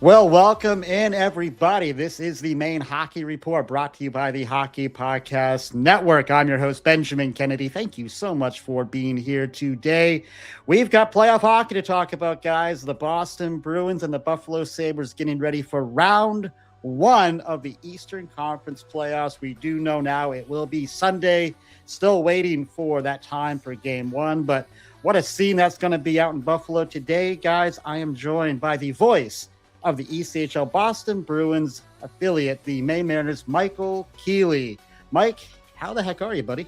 Well, welcome in, everybody. This is the Maine Hockey Report brought to you by the Hockey Podcast Network. I'm your host, Benjamin Kennedy. Thank you so much for being here today. We've got playoff hockey to talk about, guys. The Boston Bruins and the Buffalo Sabres getting ready for round one of the Eastern Conference playoffs. We do know now it will be Sunday. Still waiting for that time for game one, but what a scene that's going to be out in Buffalo today, guys. I am joined by the voice of the ECHL Boston Bruins affiliate, the Maine Mariners, Michael Keeley. Mike, how the heck are you, buddy?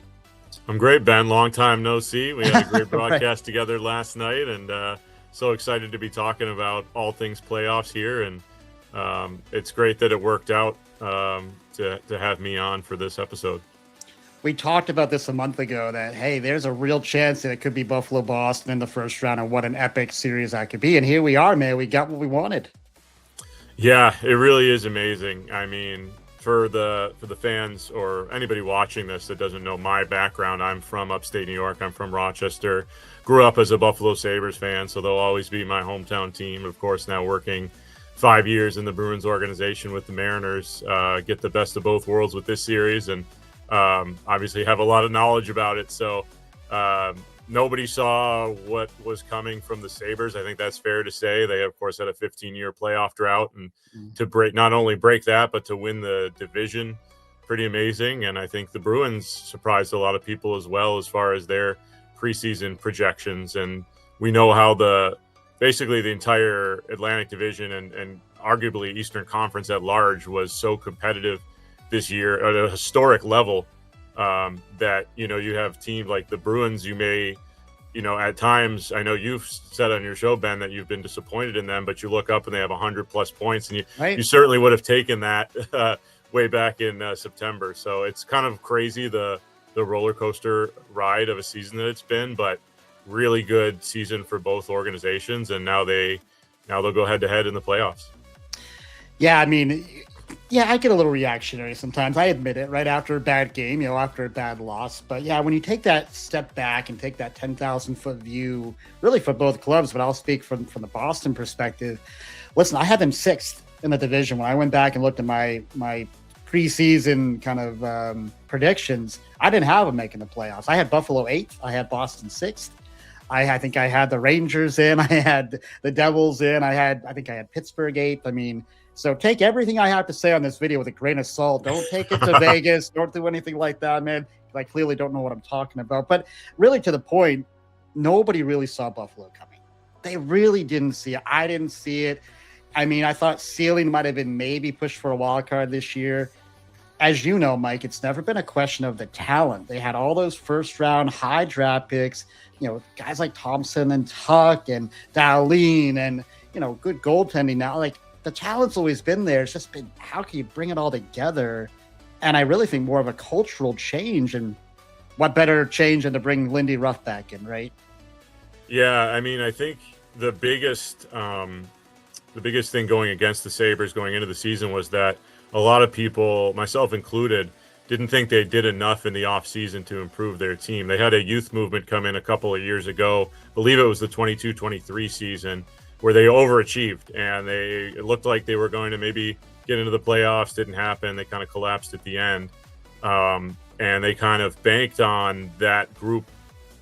I'm great, Ben. Long time no see. We had a great broadcast Right. together last night, and so excited to be talking about all things playoffs here. And it's great that it worked out to have me on for this episode. We talked about this a month ago that, hey, there's a real chance that it could be Buffalo Boston in the first round, and what an epic series that could be. And here we are, man. We got what we wanted. Yeah, it really is amazing. I mean, for the fans or anybody watching this that doesn't know my background, I'm from upstate New York. I'm from Rochester. Grew up as a Buffalo Sabres fan, so they'll always be my hometown team. Of course, now working 5 years in the Bruins organization with the Mariners, get the best of both worlds with this series, and obviously have a lot of knowledge about it. So nobody saw what was coming from the Sabres. I think that's fair to say. They, of course, had a 15-year playoff drought, and to not only break that, but to win the division, pretty amazing. And I think the Bruins surprised a lot of people as well as far as their preseason projections. And we know how basically the entire Atlantic Division and arguably Eastern Conference at large was so competitive this year at a historic level. That, you have teams like the Bruins, you may, at times, I know you've said on your show, Ben, that you've been disappointed in them, but you look up and they have 100+ points, and Right. you certainly would have taken that way back in September. So it's kind of crazy, the roller coaster ride of a season that it's been, but really good season for both organizations. And now they'll go head to head in the playoffs. Yeah, I mean, yeah, I get a little reactionary sometimes. I admit it, right after a bad game, after a bad loss. But yeah, when you take that step back and take that 10,000-foot view, really for both clubs, but I'll speak from the Boston perspective. Listen, I had them sixth in the division. When I went back and looked at my preseason kind of predictions, I didn't have them making the playoffs. I had Buffalo eighth. I had Boston sixth. I think I had the Rangers in. I had the Devils in. I think I had Pittsburgh eighth. I mean, so take everything I have to say on this video with a grain of salt. Don't take it to Vegas. Don't do anything like that, man. I clearly don't know what I'm talking about. But really, to the point, nobody really saw Buffalo coming. They really didn't see it. I didn't see it. I mean, I thought ceiling might have been maybe pushed for a wild card this year. As you know, Mike, it's never been a question of the talent. They had all those first-round high draft picks, guys like Thompson and Tuck and Dahlin and, good goaltending now. Like, the talent's always been there. It's just been, how can you bring it all together? And I really think more of a cultural change, and what better change than to bring Lindy Ruff back in, right? Yeah, I mean, I think the biggest thing going against the Sabres going into the season was that a lot of people, myself included, didn't think they did enough in the offseason to improve their team. They had a youth movement come in a couple of years ago. I believe it was the 22-23 season, where they overachieved, and it looked like they were going to maybe get into the playoffs. Didn't happen. They kind of collapsed at the end. And they kind of banked on that group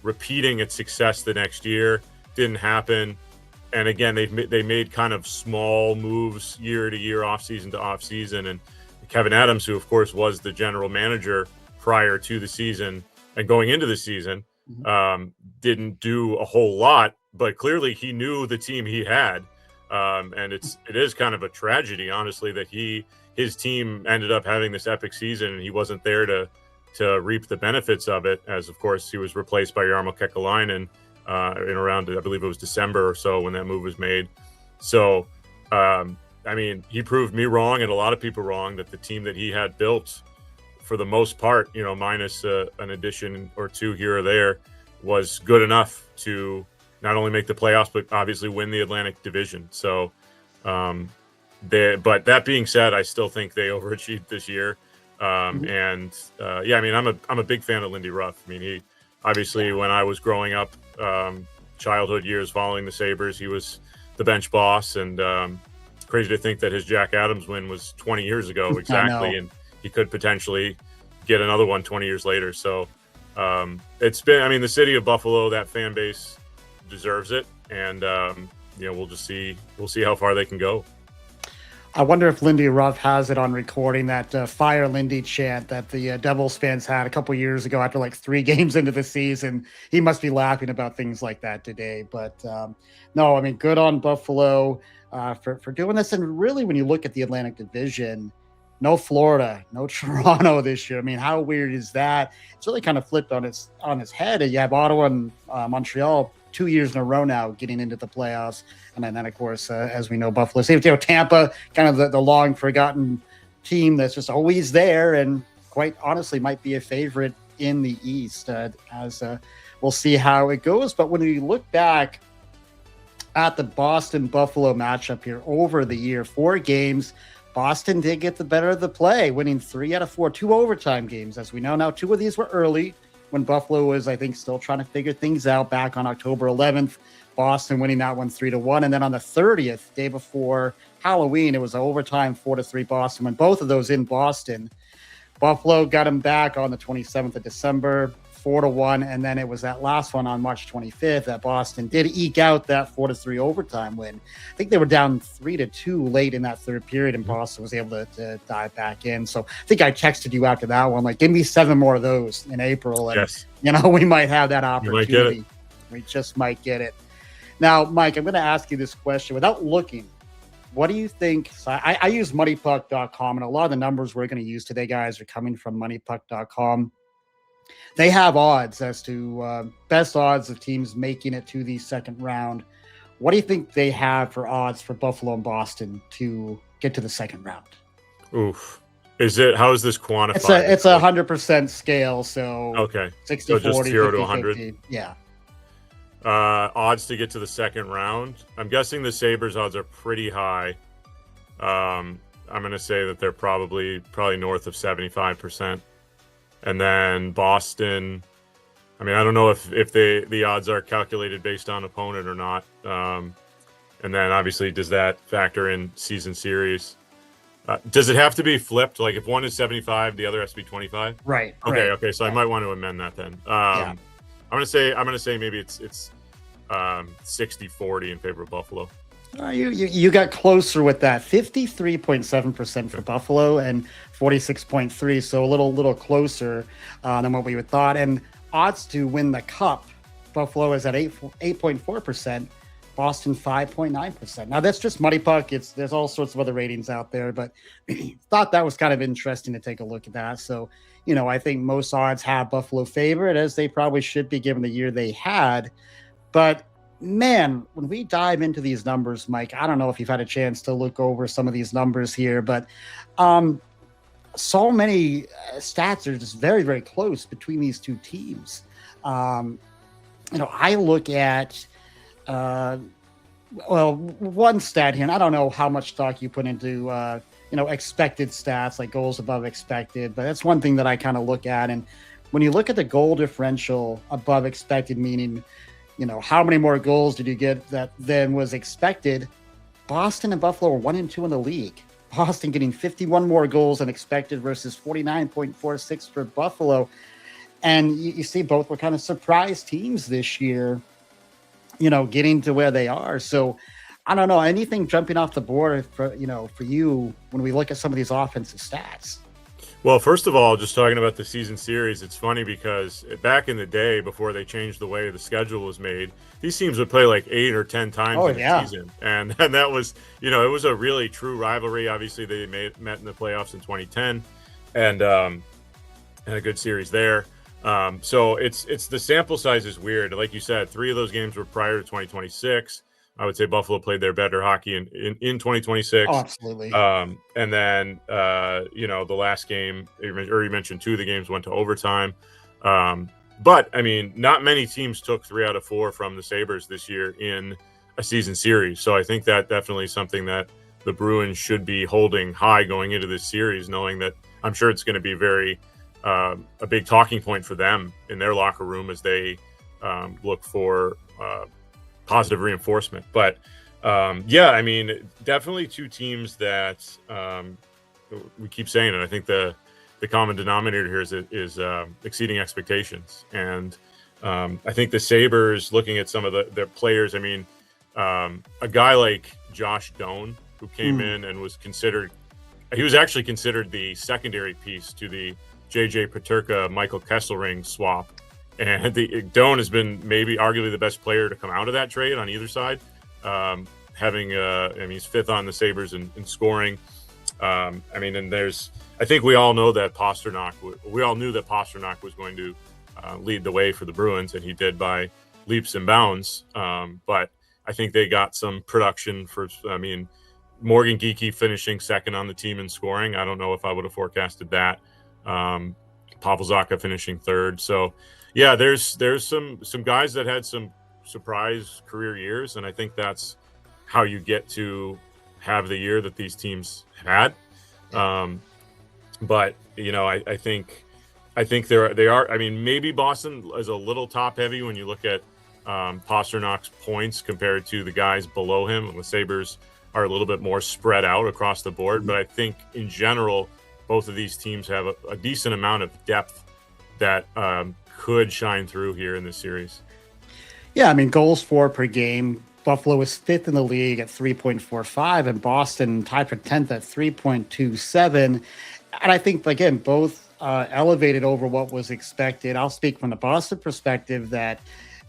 repeating its success the next year. Didn't happen. And again, they made kind of small moves year to year, offseason to offseason. And Kevin Adams, who of course was the general manager prior to the season and going into the season, didn't do a whole lot, but clearly he knew the team he had. And it is kind of a tragedy, honestly, that his team ended up having this epic season and he wasn't there to reap the benefits of it, as of course he was replaced by Jarmo Kekalainen in around, I believe it was December or so when that move was made. So, I mean, he proved me wrong and a lot of people wrong that the team that he had built, for the most part, minus an addition or two here or there, was good enough to not only make the playoffs, but obviously win the Atlantic Division. So, but that being said, I still think they overachieved this year. And yeah, I mean, I'm a big fan of Lindy Ruff. I mean, he obviously, when I was growing up, childhood years following the Sabres, he was the bench boss, and crazy to think that his Jack Adams win was 20 years ago exactly, and he could potentially get another one 20 years later. So it's been, I mean, the city of Buffalo, that fan base deserves it, and we'll just see how far they can go. I wonder if Lindy Ruff has it on recording, that Fire Lindy chant that the Devils fans had a couple years ago after like 3 games into the season. He must be laughing about things like that today. But no, I mean, good on Buffalo for doing this. And really, when you look at the Atlantic Division, no Florida, no Toronto this year. I mean, how weird is that? It's really kind of flipped on its head. You have Ottawa and Montreal 2 years in a row now getting into the playoffs. And then of course, as we know, Buffalo. Same, Tampa, kind of the long forgotten team that's just always there and quite honestly might be a favorite in the East. As we'll see how it goes. But when we look back at the Boston-Buffalo matchup here over the year, 4 games, Boston did get the better of the play, winning 3 out of 4, 2 overtime games, as we know. Now, 2 of these were early when Buffalo was, I think, still trying to figure things out back on October 11th. Boston winning that one 3-1. And then on the 30th, day before Halloween, it was overtime 4-3 Boston. When both of those in Boston, Buffalo got them back on the 27th of December, 4-1. And then it was that last one on March 25th that Boston did eke out that 4-3 overtime win. I think they were down 3-2 late in that third period, and Boston was able to dive back in. So I think I texted you after that one, like, give me 7 more of those in April. And, yes, we might have that opportunity. We just might get it. Now, Mike, I'm going to ask you this question without looking. What do you think? So I use moneypuck.com, and a lot of the numbers we're going to use today, guys, are coming from moneypuck.com. They have odds as to best odds of teams making it to the second round. What do you think they have for odds for Buffalo and Boston to get to the second round? Oof. How is this quantified? It's a 100% scale. So okay. 60, so just 40, 0 50, to 100. 50. Yeah. Odds to get to the second round. I'm guessing the Sabres odds are pretty high. I'm going to say that they're probably north of 75%. And then Boston, I mean, I don't know if the odds are calculated based on opponent or not. And then obviously, does that factor in season series? Does it have to be flipped? Like if one is 75, the other has to be 25? Right. Okay. Right. Okay. So I might want to amend that then. Yeah. I'm gonna say maybe it's 60-40 in favor of Buffalo. You got closer with that. 53.7% for Buffalo and 46.3%, so a little closer than what we would thought. And odds to win the cup, Buffalo is at 8.4%, Boston 5.9%. Now that's just Money Puck. There's all sorts of other ratings out there, but thought that was kind of interesting to take a look at that. So I think most odds have Buffalo favored, as they probably should be given the year they had. But man, when we dive into these numbers, Mike, I don't know if you've had a chance to look over some of these numbers here, but so many stats are just very, very close between these two teams. I look at, one stat here, and I don't know how much stock you put into, expected stats like goals above expected, but that's one thing that I kind of look at. And when you look at the goal differential above expected, meaning, how many more goals did you get than was expected? Boston and Buffalo are 1 and 2 in the league. Boston getting 51 more goals than expected versus 49.46 for Buffalo. And you see both were kind of surprise teams this year, getting to where they are. So I don't know, anything jumping off the board for you when we look at some of these offensive stats? Well, first of all, just talking about the season series, it's funny because back in the day, before they changed the way the schedule was made, these teams would play like 8 or 10 times in the season. And that was, it was a really true rivalry. Obviously, they met in the playoffs in 2010 and a good series there. So it's the sample size is weird. Like you said, 3 of those games were prior to 2026. I would say Buffalo played their better hockey in 2026. Oh, absolutely. And then, the last game, or you mentioned 2 of the games went to overtime. But, I mean, not many teams took 3 out of 4 from the Sabres this year in a season series. So I think that definitely is something that the Bruins should be holding high going into this series, knowing that I'm sure it's going to be a big talking point for them in their locker room as they look for positive reinforcement. But Yeah, I mean, definitely two teams that we keep saying it. I think the common denominator here is exceeding expectations, and I think the Sabres, looking at some of their players, I mean, a guy like Josh Doan, who came in and he was actually considered the secondary piece to the JJ Peterka Michael Kesselring swap, and the Doan has been maybe arguably the best player to come out of that trade on either side. I mean, he's fifth on the Sabres in scoring. I mean, and I think we all know that we all knew that Pasternak was going to lead the way for the Bruins, and he did by leaps and bounds. But I think they got some production I mean, Morgan Geekie finishing second on the team in scoring. I don't know if I would have forecasted that. Pavel Zacha finishing third. So, yeah, there's some guys that had some surprise career years, and I think that's how you get to have the year that these teams had. But I think they are. I mean, maybe Boston is a little top heavy when you look at Pasternak's points compared to the guys below him. The Sabres are a little bit more spread out across the board, but I think in general, both of these teams have a decent amount of depth that could shine through here in this series. Yeah, I mean, goals for per game. Buffalo is fifth in the league at 3.45, and Boston tied for 10th at 3.27. And I think, again, both elevated over what was expected. I'll speak from the Boston perspective that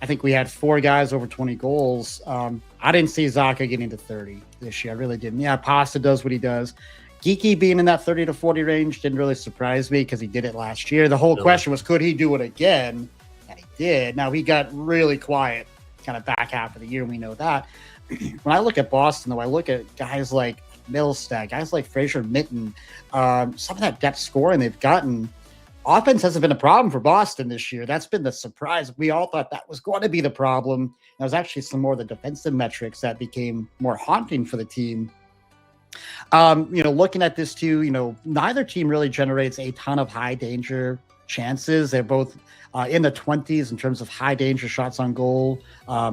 I think we had four guys over 20 goals. I didn't see Zacha getting to 30 this year. I really didn't. Yeah, Pasta does what he does. Geeky being in that 30 to 40 range didn't really surprise me because he did it last year. The whole question was, could he do it again? And he did. Now, he got really quiet kind of back half of the year. We know that. When I look at Boston, though, I look at guys like Middlestad, guys like Fraser Mitten, some of that depth scoring they've gotten. Offense hasn't been a problem for Boston this year. That's been the surprise. We all thought that was going to be the problem. There was actually some more of the defensive metrics that became more haunting for the team. Looking at this too, neither team really generates a ton of high danger chances. They're both in the 20s in terms of high danger shots on goal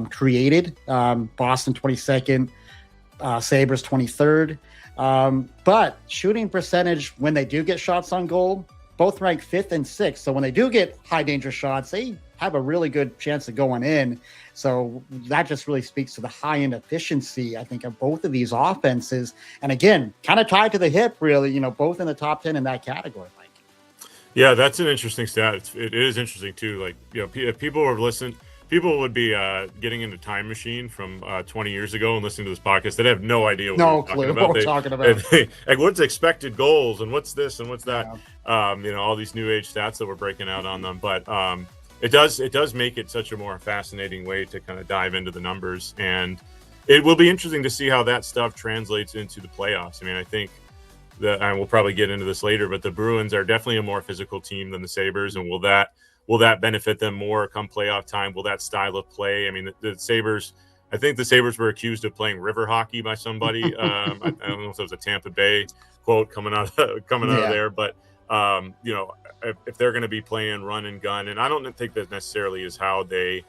created. Boston 22nd, Sabres 23rd. But shooting percentage when they do get shots on goal, both ranked 5th and 6th. So when they do get high danger shots, they have a really good chance of going in. So that just really speaks to the high end efficiency, I think, of both of these offenses. And again, kind of tied to the hip, really, both in the top 10 in that category, Mike. Yeah, that's an interesting stat. It is interesting too. Like, if people were listening, people would be getting into Time Machine from 20 years ago and listening to this podcast. They'd have no idea what we're talking about. Like, what's expected goals and what's this and what's that? Yeah. All these new age stats that we're breaking out on them. But it does make it such a more fascinating way to kind of dive into the numbers. And it will be interesting to see how that stuff translates into the playoffs. I mean, I think and we'll probably get into this later, but the Bruins are definitely a more physical team than the Sabres. And will that benefit them more come playoff time? Will that style of play? I mean, the Sabres, I think the Sabres were accused of playing river hockey by somebody. I don't know if it was a Tampa Bay quote coming out of there, but if they're going to be playing run and gun, and I don't think that necessarily is how they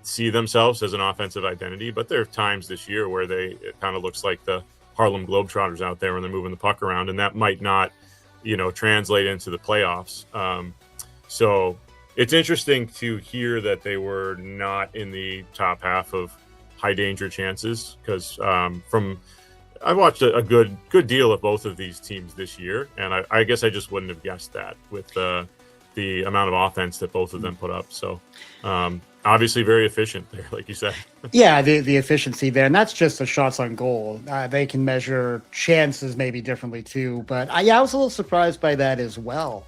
see themselves as an offensive identity, but there are times this year where it kind of looks like the Harlem Globetrotters out there when they're moving the puck around, and that might not, translate into the playoffs. So it's interesting to hear that they were not in the top half of high danger chances because I watched a good deal of both of these teams this year, and I guess I just wouldn't have guessed that with the amount of offense that both of them put up. So obviously very efficient there, like you said. Yeah, the efficiency there, and that's just the shots on goal. They can measure chances maybe differently too, but I was a little surprised by that as well.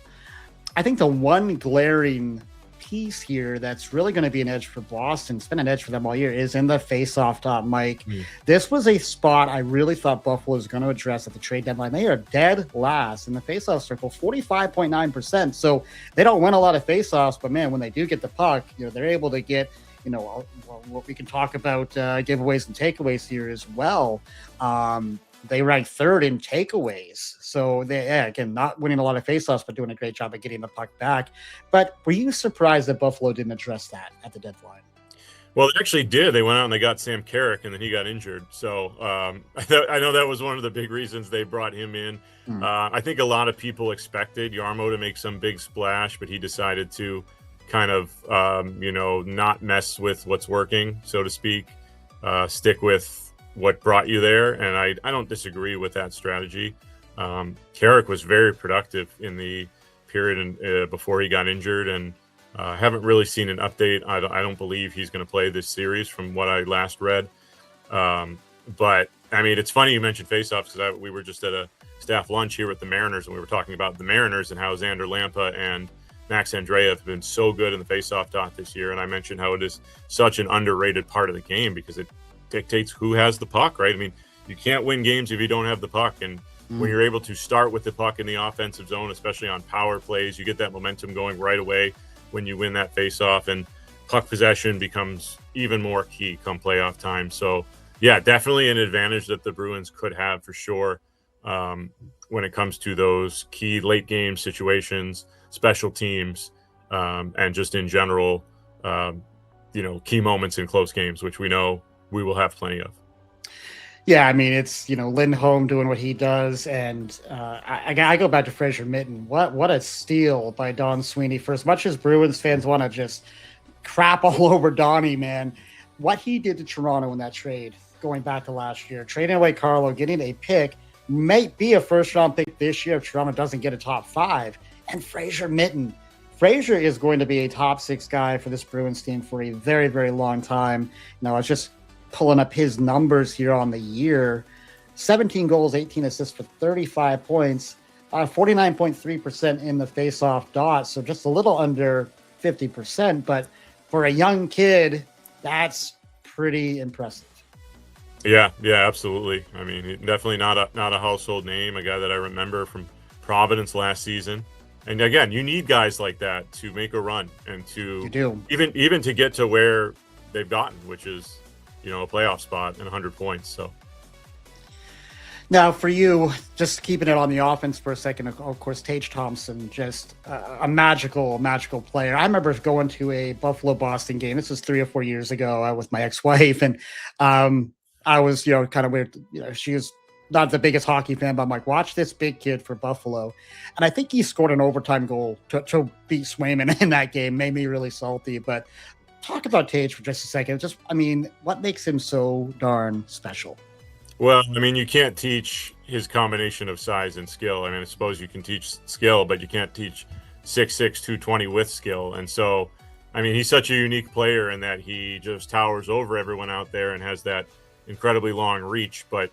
I think the one glaring piece here that's really going to be an edge for Boston, it's been an edge for them all year, is in the face-off dot, Mike. This was a spot I really thought Buffalo was going to address at the trade deadline. They are dead last in the face-off circle, 45.9%. So they don't win a lot of face-offs, but man, when they do get the puck, they're able to get, what we can talk about giveaways and takeaways here as well. They rank third in takeaways. So again, not winning a lot of faceoffs, but doing a great job at getting the puck back. But were you surprised that Buffalo didn't address that at the deadline? Well, they actually did. They went out and they got Sam Carrick, and then he got injured. So I know that was one of the big reasons they brought him in. Hmm. I think a lot of people expected Yarmo to make some big splash, but he decided to kind of, not mess with what's working, so to speak. Stick with what brought you there, and I don't disagree with that strategy. Carrick was very productive in the period before he got injured, and haven't really seen an update. I don't believe he's going to play this series from what I last read. But I mean, it's funny you mentioned faceoffs because we were just at a staff lunch here with the Mariners, and we were talking about the Mariners and how Xander Lampa and Max Andreev have been so good in the faceoff dot this year. And I mentioned how it is such an underrated part of the game because it dictates who has the puck, right? I mean, you can't win games if you don't have the puck. And when you're able to start with the puck in the offensive zone, especially on power plays, you get that momentum going right away when you win that faceoff, and puck possession becomes even more key come playoff time. So yeah, definitely an advantage that the Bruins could have for sure when it comes to those key late game situations, special teams, and just in general, key moments in close games, which we know we will have plenty of. Yeah, I mean, it's, Lindholm doing what he does, and I go back to Fraser Mitten. What a steal by Don Sweeney. For as much as Bruins fans want to just crap all over Donnie, man, what he did to Toronto in that trade, going back to last year, trading away Carlo, getting a pick, might be a first-round pick this year if Toronto doesn't get a top 5, and Fraser Mitten. Fraser is going to be a top 6 guy for this Bruins team for a very, very long time. Now, it's just pulling up his numbers here on the year. 17 goals, 18 assists for 35 points, 49.3% in the face-off dot, so just a little under 50%. But for a young kid, that's pretty impressive. Yeah, absolutely. I mean, definitely not a household name, a guy that I remember from Providence last season. And again, you need guys like that to make a run and to even to get to where they've gotten, which is a playoff spot and 100 points. So now for you, just keeping it on the offense for a second, of course, Tage Thompson, just a magical player. I remember going to a Buffalo-Boston game. This was 3 or 4 years ago with my ex-wife, and I was, kind of weird. She was not the biggest hockey fan, but I'm like, watch this big kid for Buffalo. And I think he scored an overtime goal to beat Swayman in that game. Made me really salty. But talk about Tage for just a second. What makes him so darn special? Well, I mean, you can't teach his combination of size and skill. I mean, I suppose you can teach skill, but you can't teach 6'6", 220 with skill. And so, I mean, he's such a unique player in that he just towers over everyone out there and has that incredibly long reach, but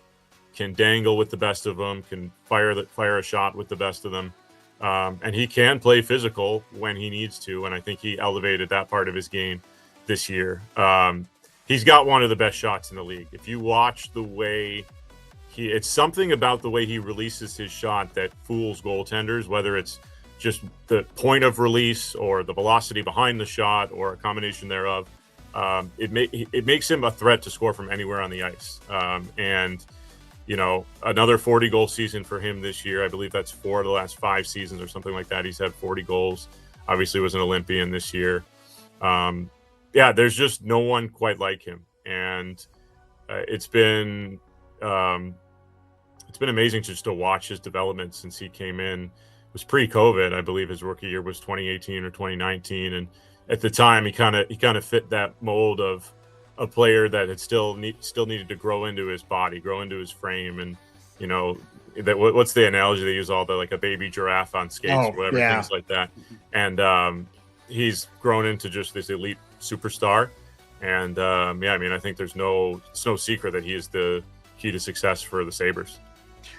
can dangle with the best of them, can fire a shot with the best of them. And he can play physical when he needs to. And I think he elevated that part of his game this year. He's got one of the best shots in the league. If you watch the way it's something about the way he releases his shot that fools goaltenders, whether it's just the point of release or the velocity behind the shot or a combination thereof. It makes him a threat to score from anywhere on the ice. And another 40 goal season for him this year. I believe that's 4 of the last 5 seasons or something like that. He's had 40 goals. Obviously was an Olympian this year. There's just no one quite like him. And it's been amazing just to watch his development since he came in. It was pre-COVID. I believe his rookie year was 2018 or 2019. And at the time he kind of fit that mold of a player that had still needed to grow into his body, grow into his frame. And, what's the analogy they use, all the, like a baby giraffe on skates or whatever, things like that. And he's grown into just this elite superstar. And I mean, I think it's no secret that he is the key to success for the Sabres.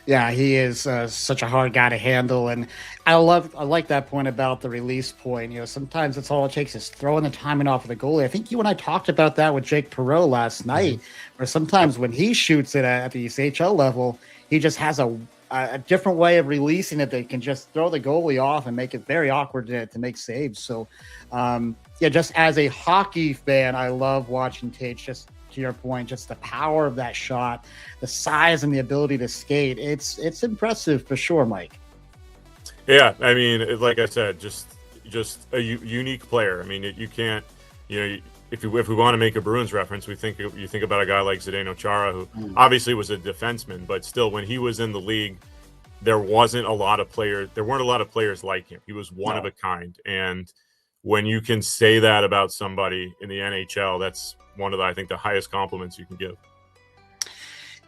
Yeah, he is such a hard guy to handle, and I like that point about the release point. Sometimes it's all it takes is throwing the timing off of the goalie. I think you and I talked about that with Jake Perreault last night, where sometimes when he shoots it at the ECHL level, he just has a different way of releasing it that can just throw the goalie off and make it very awkward to make saves. So, just as a hockey fan, I love watching Tage. Just to your point, just the power of that shot, the size and the ability to skate. It's impressive for sure, Mike. Yeah, I mean, like I said, just a unique player. I mean, you can't, if we want to make a Bruins reference, you think about a guy like Zdeno Chara, who obviously was a defenseman, but still, when he was in the league, there weren't a lot of players like him. He was one of a kind. And when you can say that about somebody in the NHL, that's one of the, I think, the highest compliments you can give.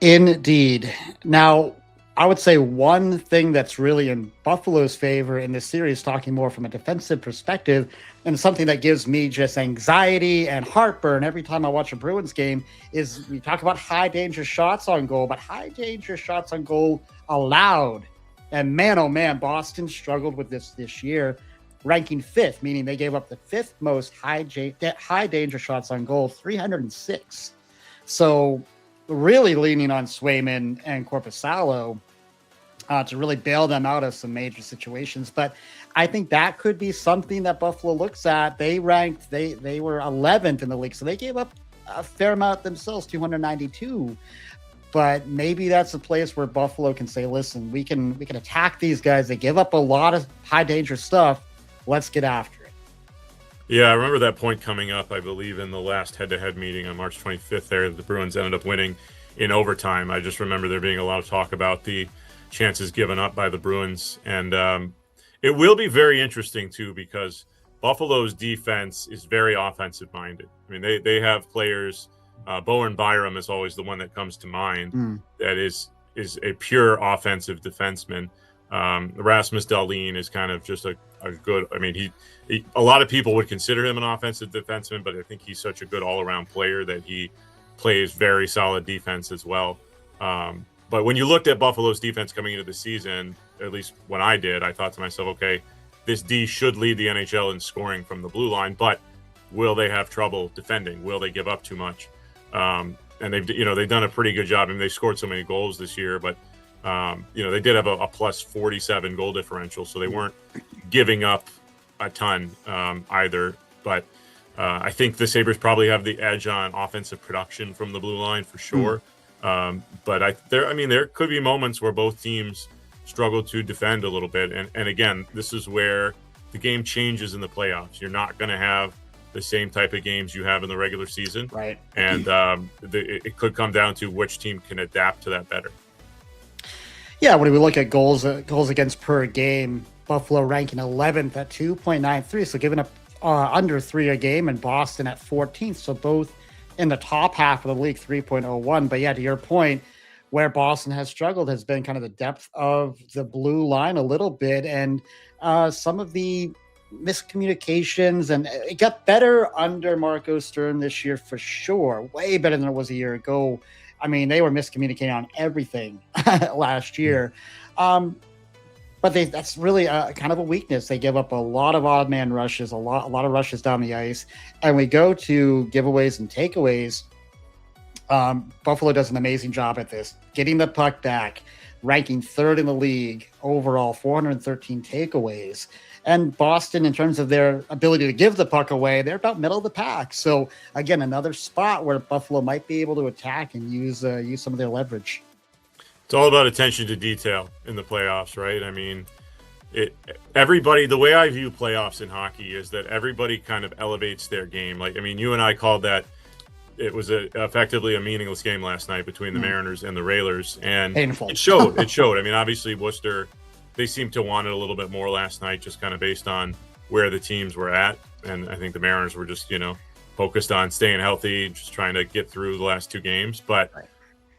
Indeed. Now, I would say one thing that's really in Buffalo's favor in this series, talking more from a defensive perspective, and something that gives me just anxiety and heartburn every time I watch a Bruins game, is we talk about high danger shots on goal, but high danger shots on goal allowed. And man, oh man, Boston struggled with this year, ranking 5th, meaning they gave up the 5th most high danger shots on goal, 306. So really leaning on Swayman and Korpisalo to really bail them out of some major situations. But I think that could be something that Buffalo looks at. They were 11th in the league, so they gave up a fair amount themselves, 292. But maybe that's a place where Buffalo can say, listen, we can attack these guys. They give up a lot of high danger stuff. Let's get after it. Yeah, I remember that point coming up, I believe, in the last head-to-head meeting on March 25th there. The Bruins ended up winning in overtime. I just remember there being a lot of talk about the chances given up by the Bruins. And it will be very interesting, too, because Buffalo's defense is very offensive-minded. I mean, they have players. Bowen Byram is always the one that comes to mind. That is a pure offensive defenseman. Rasmus Dahlin is kind of just a good. I mean, he a lot of people would consider him an offensive defenseman, but I think he's such a good all-around player that he plays very solid defense as well. But when you looked at Buffalo's defense coming into the season, at least when I did, I thought to myself, okay, this D should lead the NHL in scoring from the blue line, but will they have trouble defending? Will they give up too much? And they've done a pretty good job. I mean, they scored so many goals this year, but they did have a plus 47 goal differential, so they weren't giving up a ton either. But I think the Sabres probably have the edge on offensive production from the blue line for sure. But there could be moments where both teams struggle to defend a little bit. And again, this is where the game changes in the playoffs. You're not going to have the same type of games you have in the regular season. Right. And it could come down to which team can adapt to that better. Yeah, when we look at goals against per game, Buffalo ranking 11th at 2.93, so giving up under 3 a game, and Boston at 14th, so both in the top half of the league, 3.01. But yeah, to your point, where Boston has struggled has been kind of the depth of the blue line a little bit, and some of the miscommunications, and it got better under Marco Stern this year for sure, way better than it was a year ago. I mean, they were miscommunicating on everything last year. But that's really kind of a weakness. They give up a lot of odd man rushes, a lot of rushes down the ice. And we go to giveaways and takeaways. Buffalo does an amazing job at this, getting the puck back, ranking 3rd in the league overall, 413 takeaways. And Boston, in terms of their ability to give the puck away, they're about middle of the pack. So again, another spot where Buffalo might be able to attack and use some of their leverage. It's all about attention to detail in the playoffs, right? I mean, everybody. The way I view playoffs in hockey is that everybody kind of elevates their game. Like, I mean, you and I called that. It was effectively a meaningless game last night between the Mariners and the Railers, and painful. It showed. I mean, obviously Worcester, they seemed to want it a little bit more last night, just kind of based on where the teams were at. And I think the Mariners were just, focused on staying healthy, just trying to get through the last 2 games. But,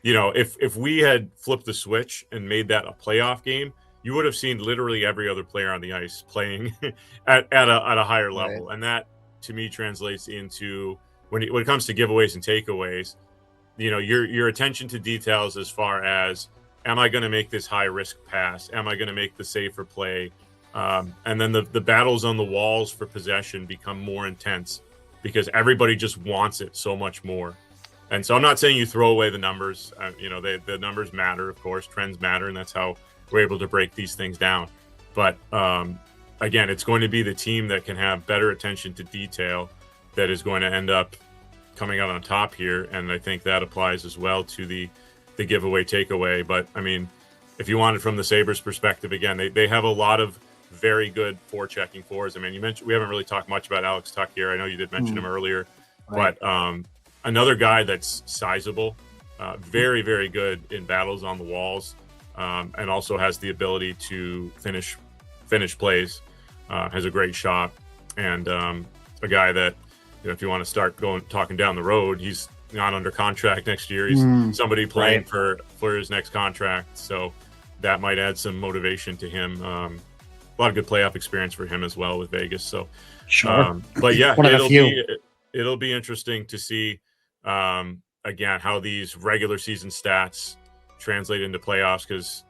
if we had flipped the switch and made that a playoff game, you would have seen literally every other player on the ice playing at a higher level. Right. And that, to me, translates into when it comes to giveaways and takeaways, your attention to details as far as, am I going to make this high-risk pass? Am I going to make the safer play? And then the battles on the walls for possession become more intense because everybody just wants it so much more. And so I'm not saying you throw away the numbers. The numbers matter, of course. Trends matter, and that's how we're able to break these things down. But, again, it's going to be the team that can have better attention to detail that is going to end up coming out on top here. And I think that applies as well to the giveaway takeaway. But I mean, if you want it from the Sabres perspective, again, they have a lot of very good forechecking fours. I mean, you mentioned, we haven't really talked much about Alex Tuck here. I know you did mention him earlier. Right. But another guy that's sizable, very, very good in battles on the walls, and also has the ability to finish plays, has a great shot, and a guy that, if you want to start talking down the road, he's not under contract next year. He's somebody playing right. for his next contract, so that might add some motivation to him. A lot of good playoff experience for him as well with Vegas. So, Sure. but yeah, One of the few. it'll be interesting to see again how these regular season stats translate into playoffs, because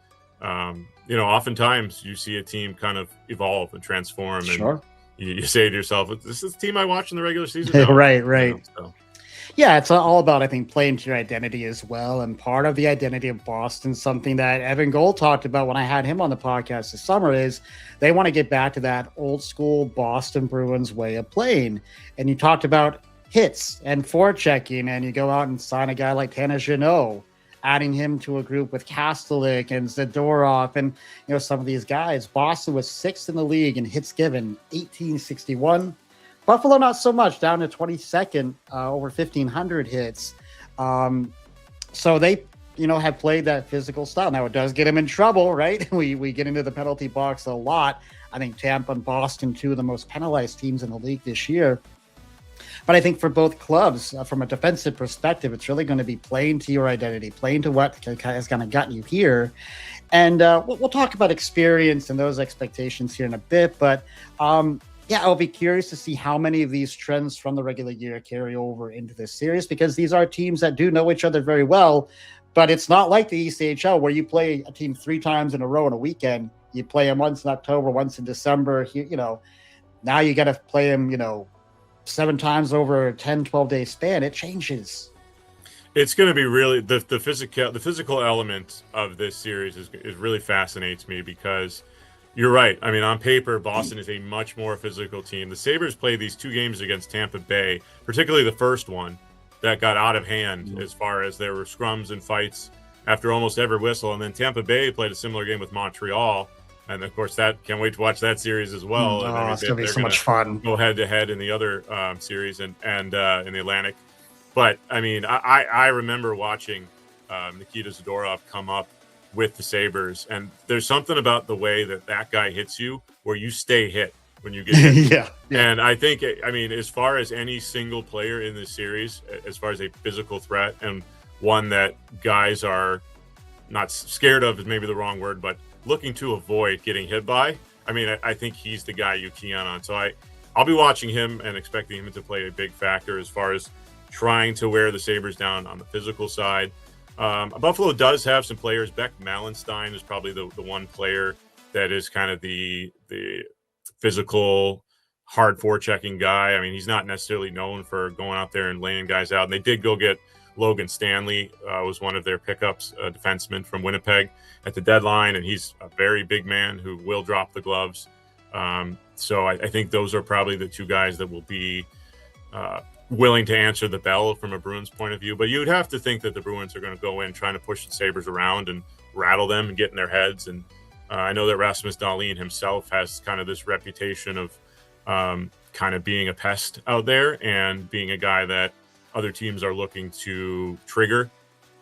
oftentimes you see a team kind of evolve and transform, and Sure. you say to yourself, "This is the team I watched in the regular season." Now, Right. So. Yeah, it's all about, I think, playing to your identity as well. And part of the identity of Boston, something that Evan Gold talked about when I had him on the podcast this summer, is they want to get back to that old school Boston Bruins way of playing. And you talked about hits and forechecking, and you go out and sign a guy like Tana Jeannot, adding him to a group with Kastelik and Zadorov and some of these guys. Boston was 6th in the league in hits given, 1861. Buffalo, not so much, down to 22nd, over 1,500 hits. So they, have played that physical style. Now, it does get them in trouble, right? We get into the penalty box a lot. I think Tampa and Boston, two of the most penalized teams in the league this year. But I think for both clubs, from a defensive perspective, it's really going to be playing to your identity, playing to what has kind of gotten you here. And we'll talk about experience and those expectations here in a bit. But I'll be curious to see how many of these trends from the regular year carry over into this series, because these are teams that do know each other very well. But it's not like the ECHL where you play a team 3 times in a row in a weekend. You play them once in October, once in December. Now you got to play them, 7 times over a 10, 12-day span. It changes. It's going to be really the physical element of this series is really fascinates me, because you're right. I mean, on paper, Boston is a much more physical team. The Sabres played these 2 games against Tampa Bay, particularly the first one, that got out of hand as far as there were scrums and fights after almost every whistle. And then Tampa Bay played a similar game with Montreal. And of course, can't wait to watch that series as well. It's going to be so much fun. Go head to head in the other series and in the Atlantic. But I mean, I remember watching Nikita Zadorov come up with the Sabres, and there's something about the way that guy hits you where you stay hit when you get hit. Yeah. And I think, as far as any single player in this series, as far as a physical threat, and one that guys are not scared of is maybe the wrong word, but looking to avoid getting hit by, I think he's the guy you key on. So I'll be watching him and expecting him to play a big factor as far as trying to wear the Sabres down on the physical side. Buffalo does have some players. Beck Malenstein is probably the one player that is kind of the physical, hard forechecking guy. He's not necessarily known for going out there and laying guys out. And they did go get Logan Stanley, was one of their pickups, a defenseman from Winnipeg at the deadline, and he's a very big man who will drop the gloves. So I think those are probably the 2 guys that will be willing to answer the bell from a Bruins point of view. But you'd have to think that the Bruins are going to go in trying to push the Sabres around and rattle them and get in their heads. And I know that Rasmus Dahlin himself has kind of this reputation of kind of being a pest out there and being a guy that other teams are looking to trigger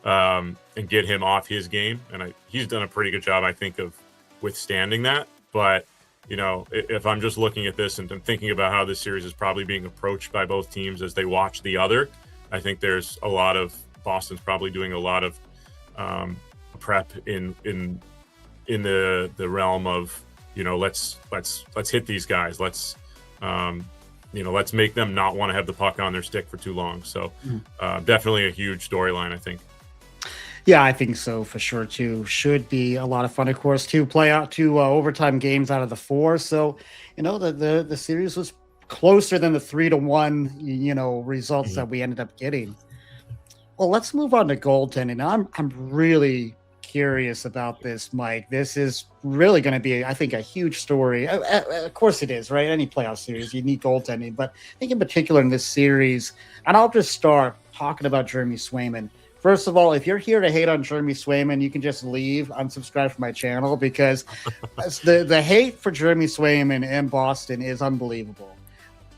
and get him off his game. And he's done a pretty good job, I think, of withstanding that. But if I'm just looking at this and thinking about how this series is probably being approached by both teams as they watch the other, I think there's a lot of Boston's probably doing a lot of prep in the realm of let's hit these guys, let's make them not want to have the puck on their stick for too long. So definitely a huge storyline, I think. Yeah, I think so for sure too. Should be a lot of fun, of course, to play out 2 overtime games out of the 4. So, the series was closer than the 3-1, results that we ended up getting. Well, let's move on to goaltending. I'm really curious about this, Mike. This is really going to be, I think, a huge story. Of course it is, right? Any playoff series, you need goaltending. But I think in particular in this series, and I'll just start talking about Jeremy Swayman. First of all, if you're here to hate on Jeremy Swayman, you can just leave, unsubscribe from my channel, because the hate for Jeremy Swayman in Boston is unbelievable.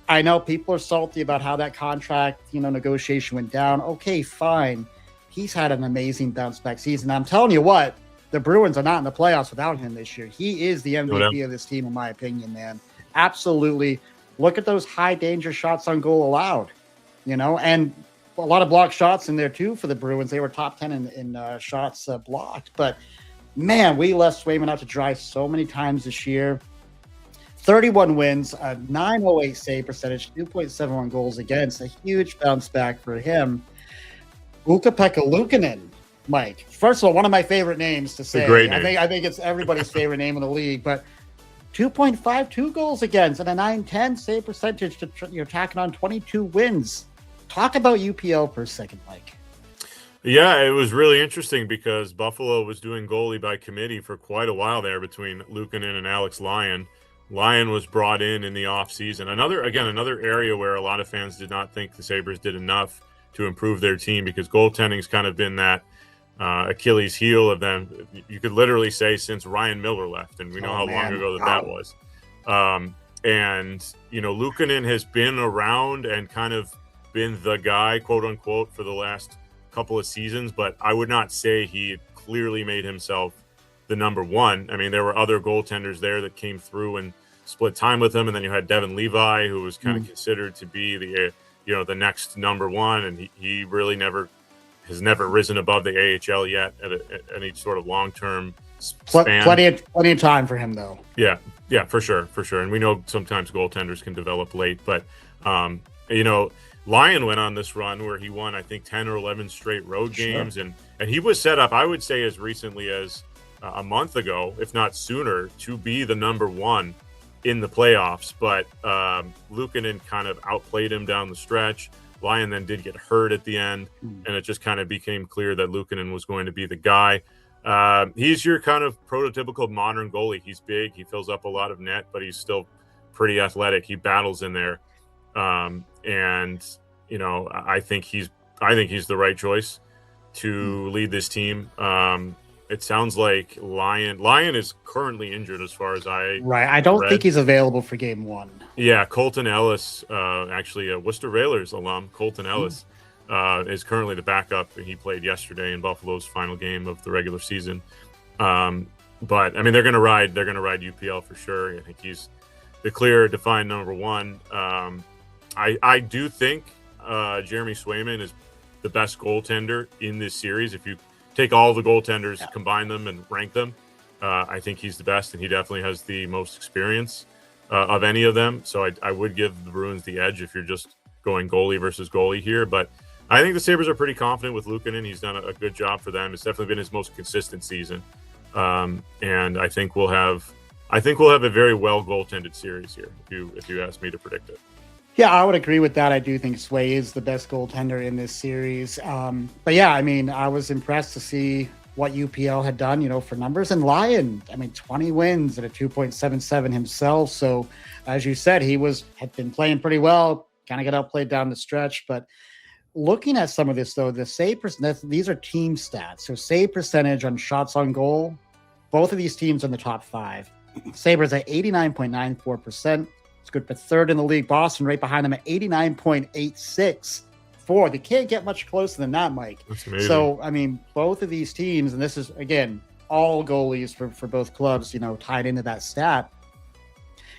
I know people are salty about how that contract, negotiation went down. Okay, fine. He's had an amazing bounce back season. I'm telling you what, the Bruins are not in the playoffs without him this year. He is the No doubt. MVP of this team, in my opinion, man. Absolutely. Look at those high danger shots on goal allowed, and a lot of blocked shots in there too for the Bruins. They were top 10 in shots blocked. But man, we left Swayman out to dry so many times this year. 31 wins, a 908 save percentage, 2.71 goals against, a huge bounce back for him. Ukko-Pekka Luukkonen, Mike. First of all, one of my favorite names to say. A great name. I think it's everybody's favorite name in the league, but 2.52 goals against and a 910 save percentage. You're tacking on 22 wins. Talk about UPL for a second, Mike. Yeah, it was really interesting because Buffalo was doing goalie by committee for quite a while there between Luukkonen and Alex Lyon. Lyon was brought in the offseason. Another area where a lot of fans did not think the Sabres did enough to improve their team, because goaltending's kind of been that Achilles heel of them. You could literally say since Ryan Miller left, and we know how long ago that was. And, Luukkonen has been around and kind of been the guy, quote unquote, for the last couple of seasons, but I would not say he clearly made himself the number one. I mean, there were other goaltenders there that came through and split time with him, and then you had Devin Levi, who was kind of considered to be the next number one, and he really has never risen above the AHL yet at any sort of long-term span. Plenty of time for him, though. Yeah, for sure. And we know sometimes goaltenders can develop late, but Lyon went on this run where he won, I think, 10 or 11 straight road games, and he was set up, I would say, as recently as a month ago, if not sooner, to be the number one in the playoffs. But Luukkonen kind of outplayed him down the stretch. Lyon then did get hurt at the end, and it just kind of became clear that Luukkonen was going to be the guy. He's your kind of prototypical modern goalie. He's big, he fills up a lot of net, but he's still pretty athletic. He battles in there. And I think he's the right choice to lead this team. It sounds like Lyon is currently injured, as far as I don't think he's available for game one. Yeah, Colton Ellis, actually a Worcester Railers alum, Colton Ellis, is currently the backup. He played yesterday in Buffalo's final game of the regular season. But I mean, they're going to ride UPL for sure. I think he's the clear, defined number one. I do think Jeremy Swayman is the best goaltender in this series. If you take all the goaltenders, combine them, and rank them, I think he's the best, and he definitely has the most experience of any of them. So I would give the Bruins the edge if you're just going goalie versus goalie here. But I think the Sabres are pretty confident with Luukkonen. He's done a good job for them. It's definitely been his most consistent season, and I think we'll have a very well goaltended series here. If you ask me to predict it. Yeah, I would agree with that. I do think Sway is the best goaltender in this series. But yeah, I mean, I was impressed to see what UPL had done, for numbers. And Lyon, 20 wins at a 2.77 himself. So as you said, had been playing pretty well, kind of got outplayed down the stretch. But looking at some of this, though, the save percentage, these are team stats. So save percentage on shots on goal, both of these teams are in the top five. Sabres at 89.94%. It's good for third in the league. Boston right behind them at 89.86. They can't get much closer than that, Mike. That's amazing. So, both of these teams, and this is, again, all goalies for both clubs, tied into that stat.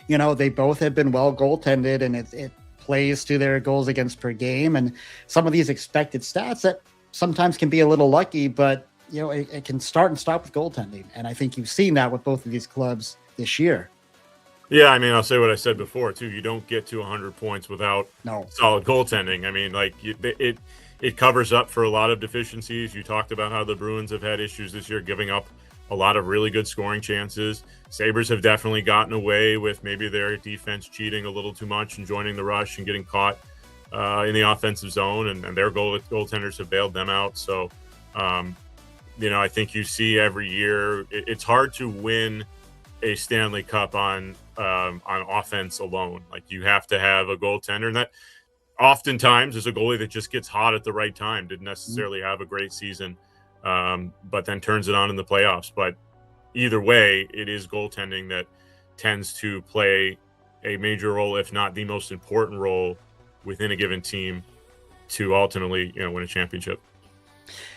They both have been well goaltended, and it plays to their goals against per game. And some of these expected stats that sometimes can be a little lucky, but, it can start and stop with goaltending. And I think you've seen that with both of these clubs this year. Yeah, I'll say what I said before too. You don't get to 100 points without solid goaltending. It covers up for a lot of deficiencies. You talked about how the Bruins have had issues this year, giving up a lot of really good scoring chances. Sabres have definitely gotten away with maybe their defense cheating a little too much and joining the rush and getting caught in the offensive zone, and their goaltenders have bailed them out. So, I think you see every year it's hard to win a Stanley Cup on offense alone. Like, you have to have a goaltender, and that oftentimes is a goalie that just gets hot at the right time, didn't necessarily have a great season, but then turns it on in the playoffs. But either way, it is goaltending that tends to play a major role, if not the most important role within a given team to ultimately, win a championship.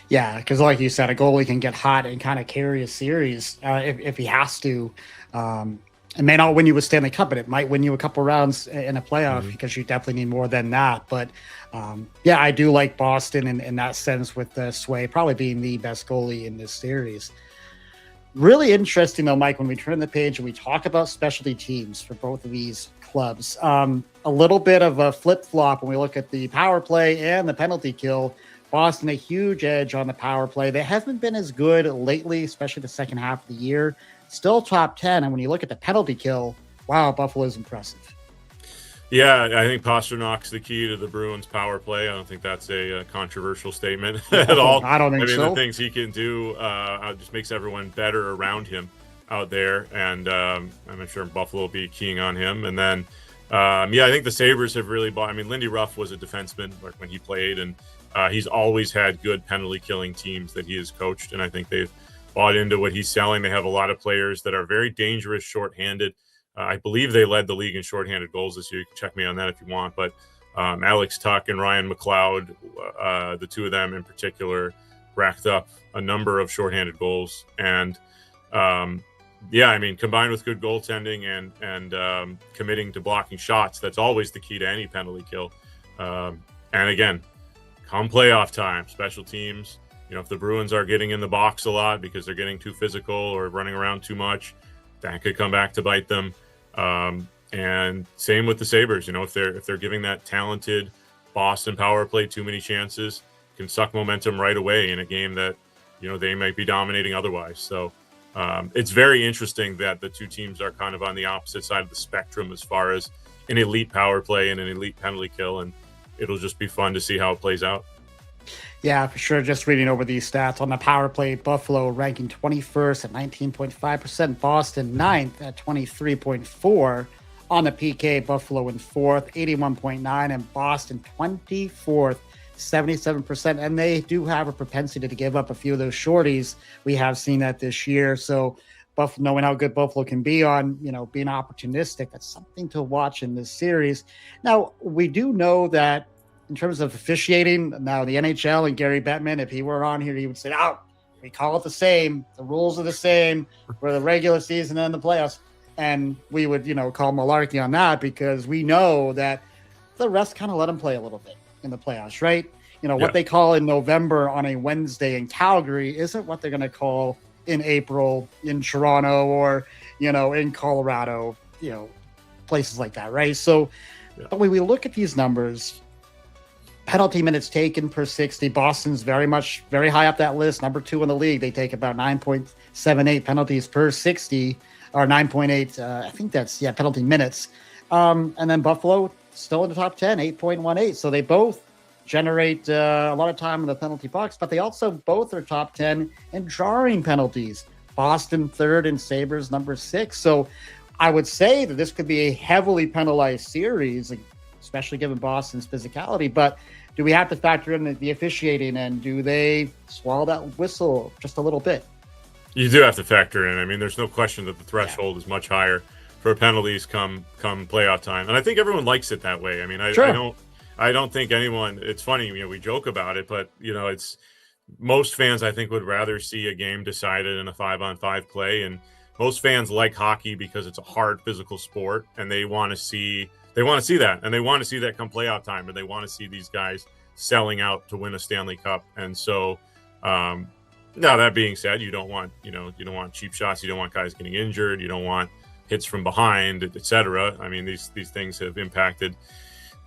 Yeah, because like you said, a goalie can get hot and kind of carry a series if he has to. It may not win you a Stanley Cup, but it might win you a couple rounds in a playoff because you definitely need more than that. But yeah, I do like Boston in that sense with Sway probably being the best goalie in this series. Really interesting though, Mike, when we turn the page and we talk about specialty teams for both of these clubs, a little bit of a flip flop when we look at the power play and the penalty kill. Boston, a huge edge on the power play. They haven't been as good lately, especially the second half of the year. Still top 10. And when you look at the penalty kill, wow, Buffalo's impressive. Yeah, I think Pasternak's the key to the Bruins power play. I don't think that's a controversial statement at all. I don't think so. The things he can do just makes everyone better around him out there. And I'm sure Buffalo will be keying on him. And then, I think the Sabres have really bought. I mean, Lindy Ruff was a defenseman when he played, and he's always had good penalty killing teams that he has coached. And I think they've bought into what he's selling. They have a lot of players that are very dangerous shorthanded. I believe they led the league in shorthanded goals this year. You can check me on that if you want. But Alex Tuck and Ryan McLeod, the two of them in particular, racked up a number of shorthanded goals. And combined with good goaltending and committing to blocking shots, that's always the key to any penalty kill. And again, come playoff time, special teams, if the Bruins are getting in the box a lot because they're getting too physical or running around too much, that could come back to bite them. And same with the Sabres, if they're giving that talented Boston power play too many chances, can suck momentum right away in a game that, they might be dominating otherwise. So it's very interesting that the two teams are kind of on the opposite side of the spectrum as far as an elite power play and an elite penalty kill. And it'll just be fun to see how it plays out. Yeah, for sure. Just reading over these stats on the power play, Buffalo ranking 21st at 19.5%, Boston 9th at 23.4%. On the PK, Buffalo in 4th, 81.9%, and Boston 24th, 77%. And they do have a propensity to give up a few of those shorties. We have seen that this year. So Buffalo, knowing how good Buffalo can be on, being opportunistic, that's something to watch in this series. Now, we do know that in terms of officiating, now the NHL and Gary Bettman, if he were on here, he would say, we call it the same. The rules are the same for the regular season and the playoffs. And we would, call malarkey on that because we know that the refs kind of let them play a little bit in the playoffs, right? What they call in November on a Wednesday in Calgary isn't what they're going to call in April in Toronto or, in Colorado, places like that, right? So but when we look at these numbers, penalty minutes taken per 60, Boston's very high up that list, number 2 in the league. They take about 9.78 penalties per 60, or 9.8, I think that's, penalty minutes. And then Buffalo still in the top 10, 8.18. So they both generate a lot of time in the penalty box, but they also both are top 10 in drawing penalties. Boston 3rd and Sabres number 6. So I would say that this could be a heavily penalized series, especially given Boston's physicality. But do we have to factor in the officiating, and do they swallow that whistle just a little bit? You do have to factor in. I mean, there's no question that the threshold is much higher for penalties come playoff time, and I think everyone likes it that way. I mean, I don't think anyone. It's funny, we joke about it, but it's most fans I think would rather see a game decided in a 5-on-5 play, and most fans like hockey because it's a hard physical sport, and they want to see that, and they want to see that come playoff time, and they want to see these guys selling out to win a Stanley Cup. And so, now that being said, you don't want cheap shots, you don't want guys getting injured, you don't want hits from behind, etc. I mean, these things have impacted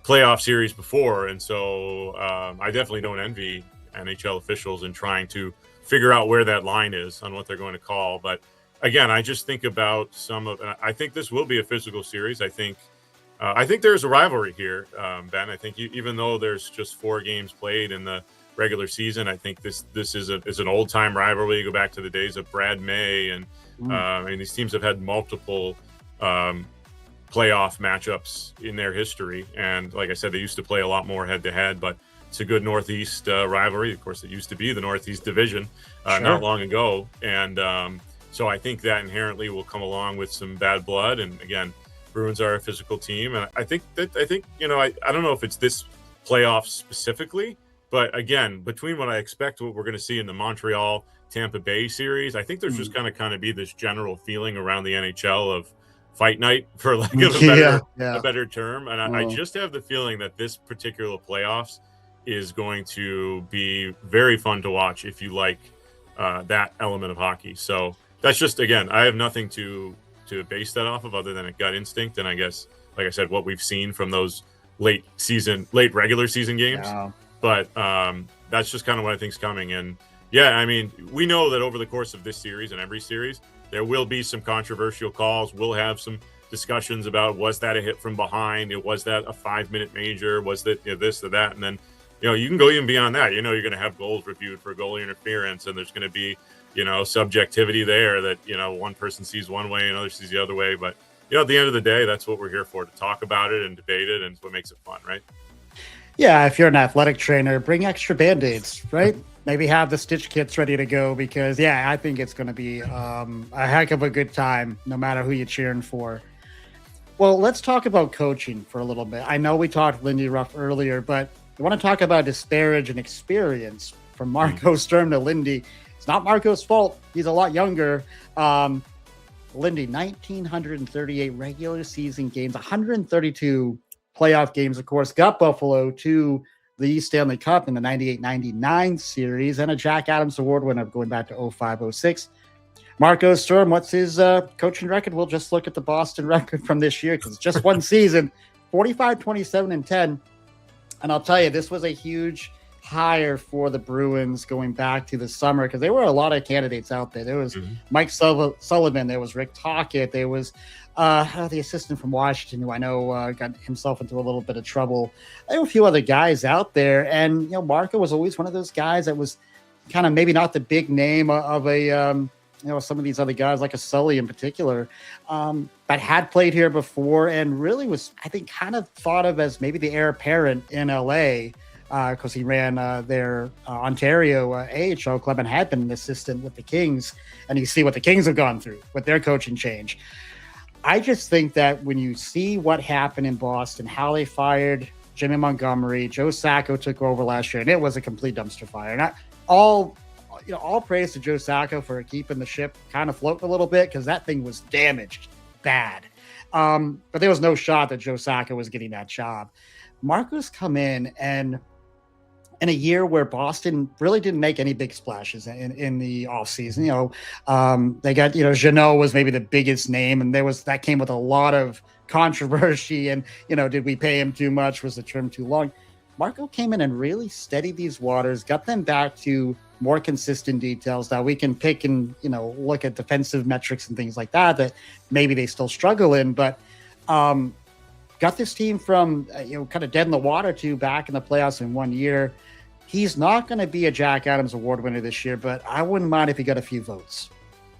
playoff series before, and so I definitely don't envy NHL officials in trying to figure out where that line is on what they're going to call. But again, I just think about I think this will be a physical series. I think there's a rivalry here, Ben. I think even though there's just 4 games played in the regular season, I think this is an old time rivalry. You go back to the days of Brad May, and these teams have had multiple playoff matchups in their history. And like I said, they used to play a lot more head to head, but it's a good Northeast rivalry. Of course, it used to be the Northeast Division not long ago, and so I think that inherently will come along with some bad blood. And again, Bruins are a physical team, and I think I don't know if it's this playoff specifically, but again, between what I expect, what we're going to see in the Montreal Tampa Bay series, I think there's just going to kind of be this general feeling around the NHL of fight night, for lack of Yeah, a yeah. better term. And I just have the feeling that this particular playoffs is going to be very fun to watch if you like that element of hockey. So that's just, again, I have nothing to base that off of other than a gut instinct, and I guess, like I said, what we've seen from those late regular season games. Yeah. But that's just kind of what I think is coming. And yeah, I mean, we know that over the course of this series and every series, there will be some controversial calls. We'll have some discussions about, was that a hit from behind? Was that a 5-minute major? Was that this or that? And then, you can go even beyond that. You're going to have goals reviewed for goalie interference, and there's going to be, subjectivity there that, one person sees one way and another sees the other way. But, at the end of the day, that's what we're here for, to talk about it and debate it, and it's what makes it fun, right? Yeah, if you're an athletic trainer, bring extra Band-Aids, right? Maybe have the stitch kits ready to go because, I think it's going to be a heck of a good time, no matter who you're cheering for. Well, let's talk about coaching for a little bit. I know we talked Lindy Ruff earlier, but I want to talk about disparage and experience from Marco Sturm to Lindy. It's not Marco's fault. He's a lot younger. Lindy, 1,938 regular season games, 132 playoff games, of course, got Buffalo to the East Stanley Cup in the 98-99 series, and a Jack Adams Award winner going back to 05-06. Marco Sturm, what's his coaching record? We'll just look at the Boston record from this year because it's just one season, 45-27-10. And I'll tell you, this was a huge hire for the Bruins going back to the summer because there were a lot of candidates out there. There was Mike Sullivan, there was Rick Tocchet, there was the assistant from Washington, who I know got himself into a little bit of trouble. There were a few other guys out there, and Marco was always one of those guys that was kind of maybe not the big name of a some of these other guys like a Sully in particular, but had played here before and really was, I think, kind of thought of as maybe the heir apparent in LA. Because he ran their Ontario AHL club and had been an assistant with the Kings. And you see what the Kings have gone through with their coaching change. I just think that when you see what happened in Boston, how they fired Jimmy Montgomery, Joe Sacco took over last year, and it was a complete dumpster fire. And all praise to Joe Sacco for keeping the ship kind of floating a little bit because that thing was damaged bad. But there was no shot that Joe Sacco was getting that job. Marco's come in and in a year where Boston really didn't make any big splashes in the offseason. They got, Jeannot was maybe the biggest name, and that came with a lot of controversy. And, did we pay him too much? Was the term too long? Marco came in and really steadied these waters, got them back to more consistent details that we can pick and, look at defensive metrics and things like that maybe they still struggle in. But got this team from, kind of dead in the water to back in the playoffs in 1 year. He's not going to be a Jack Adams Award winner this year, but I wouldn't mind if he got a few votes.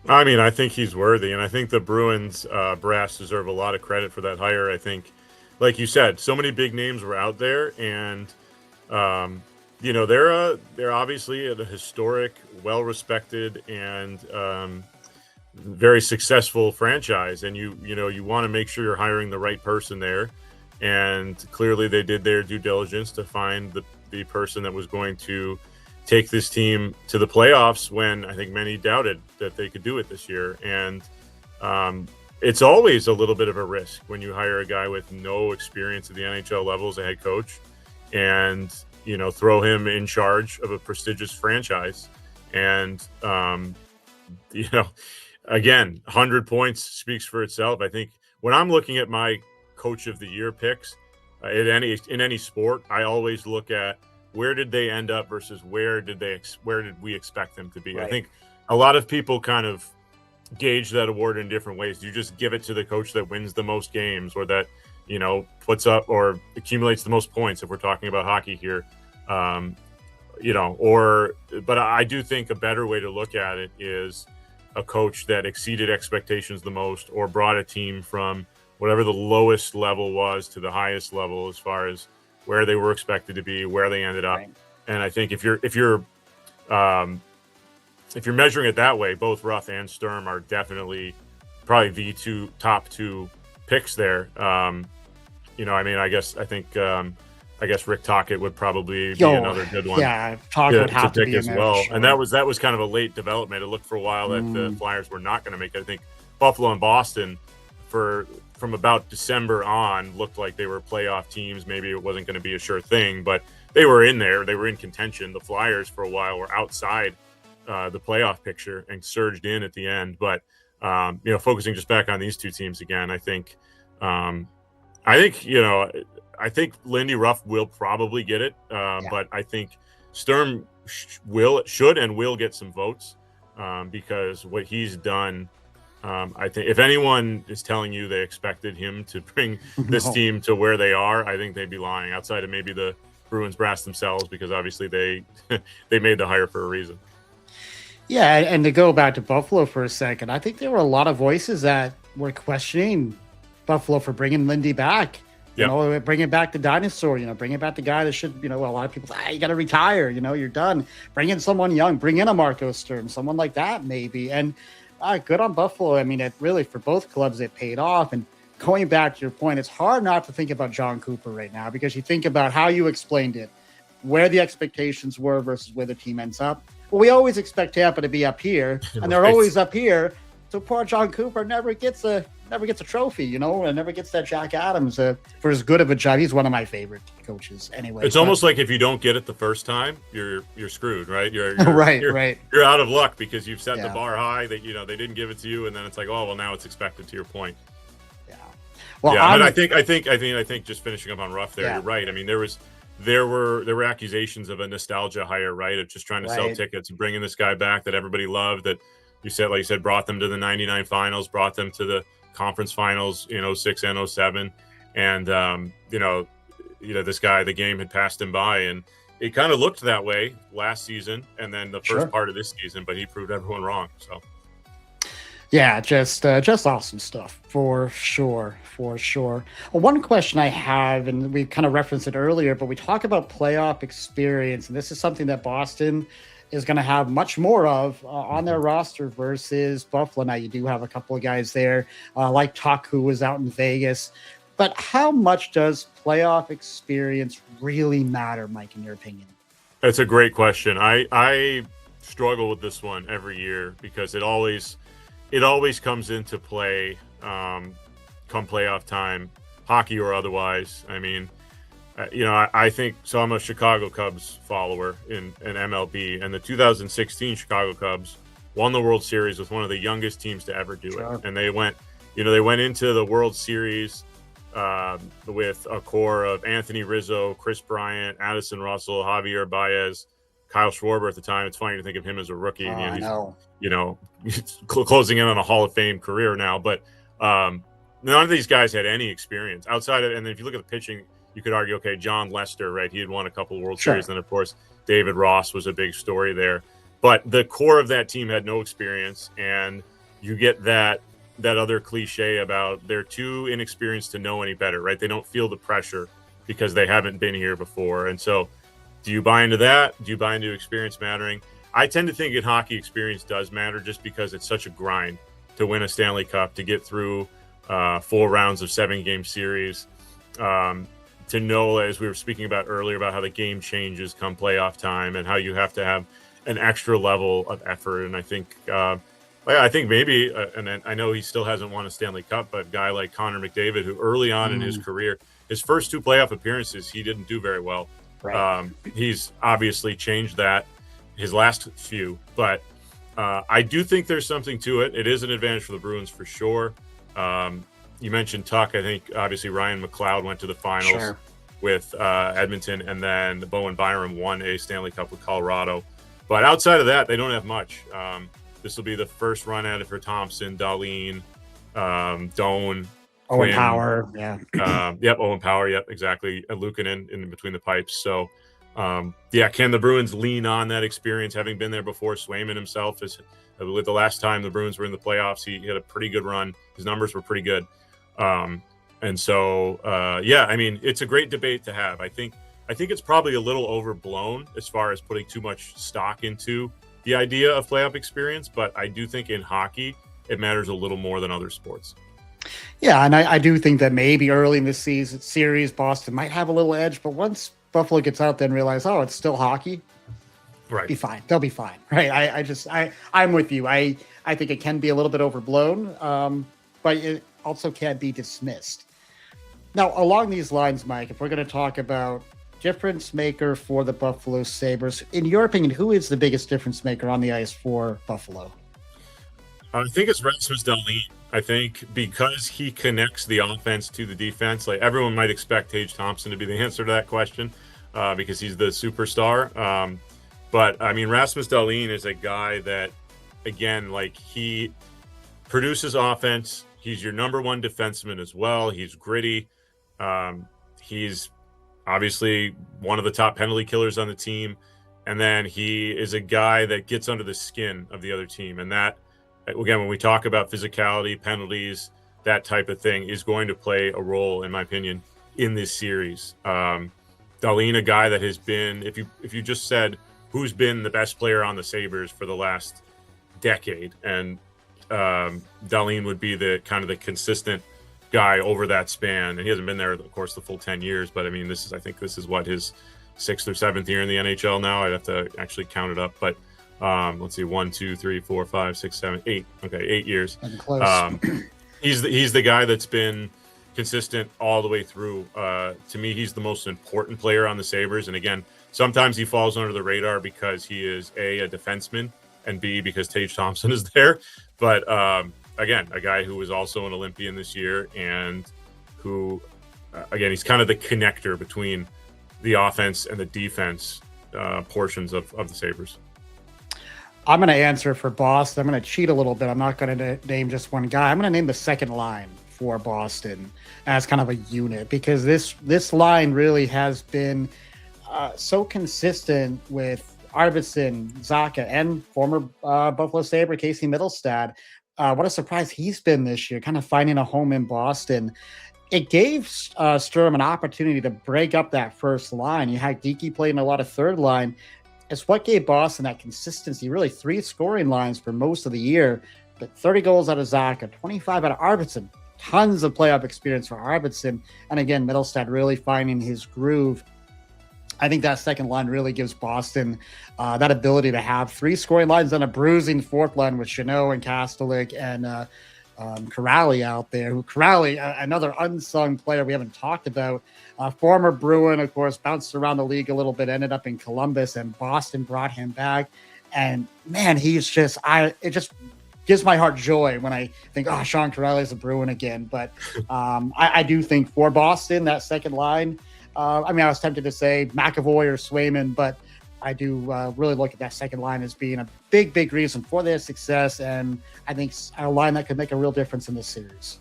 I mean, I think he's worthy, and I think the Bruins brass deserve a lot of credit for that hire. I think, like you said, so many big names were out there, and they're obviously a historic, well-respected, and very successful franchise, and you want to make sure you're hiring the right person there, and clearly they did their due diligence to find the person that was going to take this team to the playoffs when I think many doubted that they could do it this year. And it's always a little bit of a risk when you hire a guy with no experience at the NHL level as a head coach and throw him in charge of a prestigious franchise. And again, 100 points speaks for itself. I think when I'm looking at my coach of the year picks in any sport, I always look at where did they end up versus where did we expect them to be. Right. I think a lot of people kind of gauge that award in different ways. You just give it to the coach that wins the most games or that puts up or accumulates the most points if we're talking about hockey here. But I do think a better way to look at it is a coach that exceeded expectations the most or brought a team from whatever the lowest level was to the highest level as far as where they were expected to be, where they ended up. Right. And I think if you're measuring it that way, both Ruff and Sturm are definitely probably the top two picks there. I guess Rick Tocchet would probably be another good one. Yeah, Tocchet would have to pick be as in there well. for sure. And that was kind of a late development. It looked for a while that the Flyers were not going to make it. I think Buffalo and Boston from about December on looked like they were playoff teams. Maybe it wasn't going to be a sure thing, but they were in there. They were in contention. The Flyers for a while were outside the playoff picture and surged in at the end. But focusing just back on these two teams again, I think Lindy Ruff will probably get it, but I think Sturm should and will get some votes because what he's done. I think if anyone is telling you they expected him to bring this team to where they are, I think they'd be lying. Outside of maybe the Bruins brass themselves, because obviously they made the hire for a reason. Yeah, and to go back to Buffalo for a second, I think there were a lot of voices that were questioning Buffalo for bringing Lindy back. Bringing back the dinosaur, bringing back the guy that should, a lot of people say, you got to retire, you're done. Bring in someone young, bring in a Marco Sturm, someone like that maybe. And good on Buffalo. I mean, it really, for both clubs, it paid off. And going back to your point, it's hard not to think about John Cooper right now because you think about how you explained it, where the expectations were versus where the team ends up. Well, we always expect Tampa to be up here, and they're always up here. So poor John Cooper never gets a trophy, and never gets that Jack Adams for as good of a job. He's one of my favorite coaches anyway. It's almost like if you don't get it the first time, you're screwed, right? You're right. You're out of luck because you've set the bar high that they didn't give it to you, and then it's like, oh well, now it's expected. To your point. Yeah. Well, but I think just finishing up on Ruff there, you're right. I mean, there were accusations of a nostalgia hire, right? Of just trying to sell tickets and bringing this guy back that everybody loved. That like you said, brought them to the '99 finals, brought them to the conference finals in 06 and 07. And, this guy, the game had passed him by, and it kind of looked that way last season and then the first part of this season, but he proved everyone wrong. So. Yeah, just awesome stuff for sure. Well, one question I have, and we kind of referenced it earlier, but we talk about playoff experience, and this is something that Boston is going to have much more of on their roster versus Buffalo. Now, you do have a couple of guys there, like Tuck, who was out in Vegas. But how much does playoff experience really matter, Mike, in your opinion? That's a great question. I struggle with this one every year because it always comes into play come playoff time, hockey or otherwise. I mean, I think so. I'm a Chicago Cubs follower in MLB, and the 2016 Chicago Cubs won the World Series with one of the youngest teams to ever do it. And they went into the World Series with a core of Anthony Rizzo, Chris Bryant, Addison Russell, Javier Baez, Kyle Schwarber at the time. It's funny to think of him as a rookie. I know. He's closing in on a Hall of Fame career now, but none of these guys had any experience outside of. And then if you look at the pitching, you could argue, okay, John Lester, right? He had won a couple of World Series. And then, of course, David Ross was a big story there. But the core of that team had no experience, and you get that other cliche about they're too inexperienced to know any better, right? They don't feel the pressure because they haven't been here before. And so do you buy into that? Do you buy into experience mattering? I tend to think in hockey experience does matter just because it's such a grind to win a Stanley Cup, to get through 4 rounds of 7-game series, to know, as we were speaking about earlier, about how the game changes come playoff time and how you have to have an extra level of effort. And I think maybe, and I know he still hasn't won a Stanley Cup, but a guy like Connor McDavid, who early on in his career, his first 2 playoff appearances, he didn't do very well. Right. He's obviously changed that his last few, but I do think there's something to it. It is an advantage for the Bruins for sure. You mentioned Tuck. I think obviously Ryan McLeod went to the finals with Edmonton, and then Bowen Byram won a Stanley Cup with Colorado. But outside of that, they don't have much. This will be the first run at it for Thompson, Dahlin, Doan, Owen Quinn, Power. Owen Power. Yep, exactly. And Luukkonen in between the pipes. So, can the Bruins lean on that experience, having been there before? Swayman himself is. I believe the last time the Bruins were in the playoffs, he had a pretty good run. His numbers were pretty good. And so, I mean, it's a great debate to have. I think it's probably a little overblown as far as putting too much stock into the idea of playoff experience, but I do think in hockey, it matters a little more than other sports. Yeah, and I do think that maybe early in this series, Boston might have a little edge, but once Buffalo gets out there and realize, oh, it's still hockey, Right. be fine. They'll be fine, right? I'm with you. I think it can be a little bit overblown, but it also can't be dismissed. Now, along these lines, Mike, if we're going to talk about difference maker for the Buffalo Sabres, in your opinion, who is the biggest difference maker on the ice for Buffalo? I think it's Rasmus Dahlin. I think because he connects the offense to the defense, like everyone might expect Tage Thompson to be the answer to that question because he's the superstar. But I mean, Rasmus Dahlin is a guy that, again, like he produces offense. He's your number one defenseman as well. He's gritty. He's obviously one of the top penalty killers on the team. And then he is a guy that gets under the skin of the other team. And that, again, when we talk about physicality, penalties, that type of thing is going to play a role, in my opinion, in this series. Dahlin, a guy that has been, if you just said who's been the best player on the Sabres for the last decade, and Dahlin would be the kind of the consistent guy over that span. And he hasn't been there, of course, the full 10 years. But I mean, I think this is what, his 6th or 7th year in the NHL now. I'd have to actually count it up. But let's see, 1, 2, 3, 4, 5, 6, 7, 8. Okay, 8 years. Close. He's the guy that's been consistent all the way through. To me, he's the most important player on the Sabres. And again, sometimes he falls under the radar because he is a defenseman, and B, because Tage Thompson is there. But again, a guy who was also an Olympian this year, and who, again, he's kind of the connector between the offense and the defense portions of the Sabres. I'm going to answer for Boston. I'm going to cheat a little bit. I'm not going to name just one guy. I'm going to name the second line for Boston as kind of a unit, because this line really has been so consistent with Arvidsson, Zacha, and former Buffalo Sabre Casey Middlestad. What a surprise he's been this year, kind of finding a home in Boston. It gave Sturm an opportunity to break up that first line. You had Geekie playing a lot of third line. It's what gave Boston that consistency, really 3 scoring lines for most of the year, but 30 goals out of Zacha, 25 out of Arvidsson, tons of playoff experience for Arvidsson. And again, Middlestad really finding his groove. I think that second line really gives Boston that ability to have 3 scoring lines and a bruising fourth line with Chanot and Kastelik and Kuraly out there. Kuraly, another unsung player we haven't talked about, former Bruin, of course, bounced around the league a little bit, ended up in Columbus, and Boston brought him back. And man, he's just, it just gives my heart joy when I think, oh, Sean Kuraly is a Bruin again. But I do think for Boston, that second line, I mean, I was tempted to say McAvoy or Swayman, but I do really look at that second line as being a big, big reason for their success. And I think a line that could make a real difference in this series.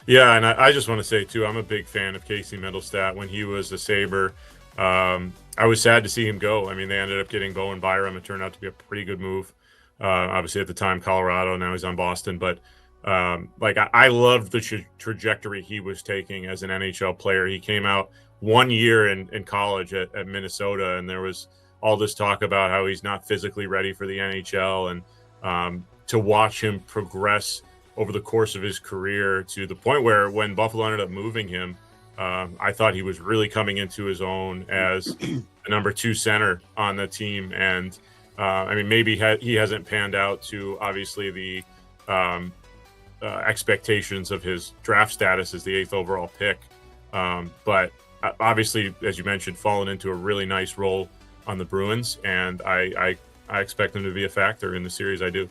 Yeah, and I just want to say, too, I'm a big fan of Casey Middlestad. When he was a Sabre, I was sad to see him go. I mean, they ended up getting Bowen Byram. It turned out to be a pretty good move. Obviously, at the time, Colorado. Now he's on Boston. But I loved the trajectory he was taking as an NHL player. He came out 1 year in college at Minnesota, and there was all this talk about how he's not physically ready for the NHL. And to watch him progress over the course of his career to the point where when Buffalo ended up moving him, I thought he was really coming into his own as the number 2 center on the team. And I mean, maybe he hasn't panned out to obviously the expectations of his draft status as the 8th overall pick. But obviously, as you mentioned, fallen into a really nice role on the Bruins. And I expect him to be a factor in the series. I do.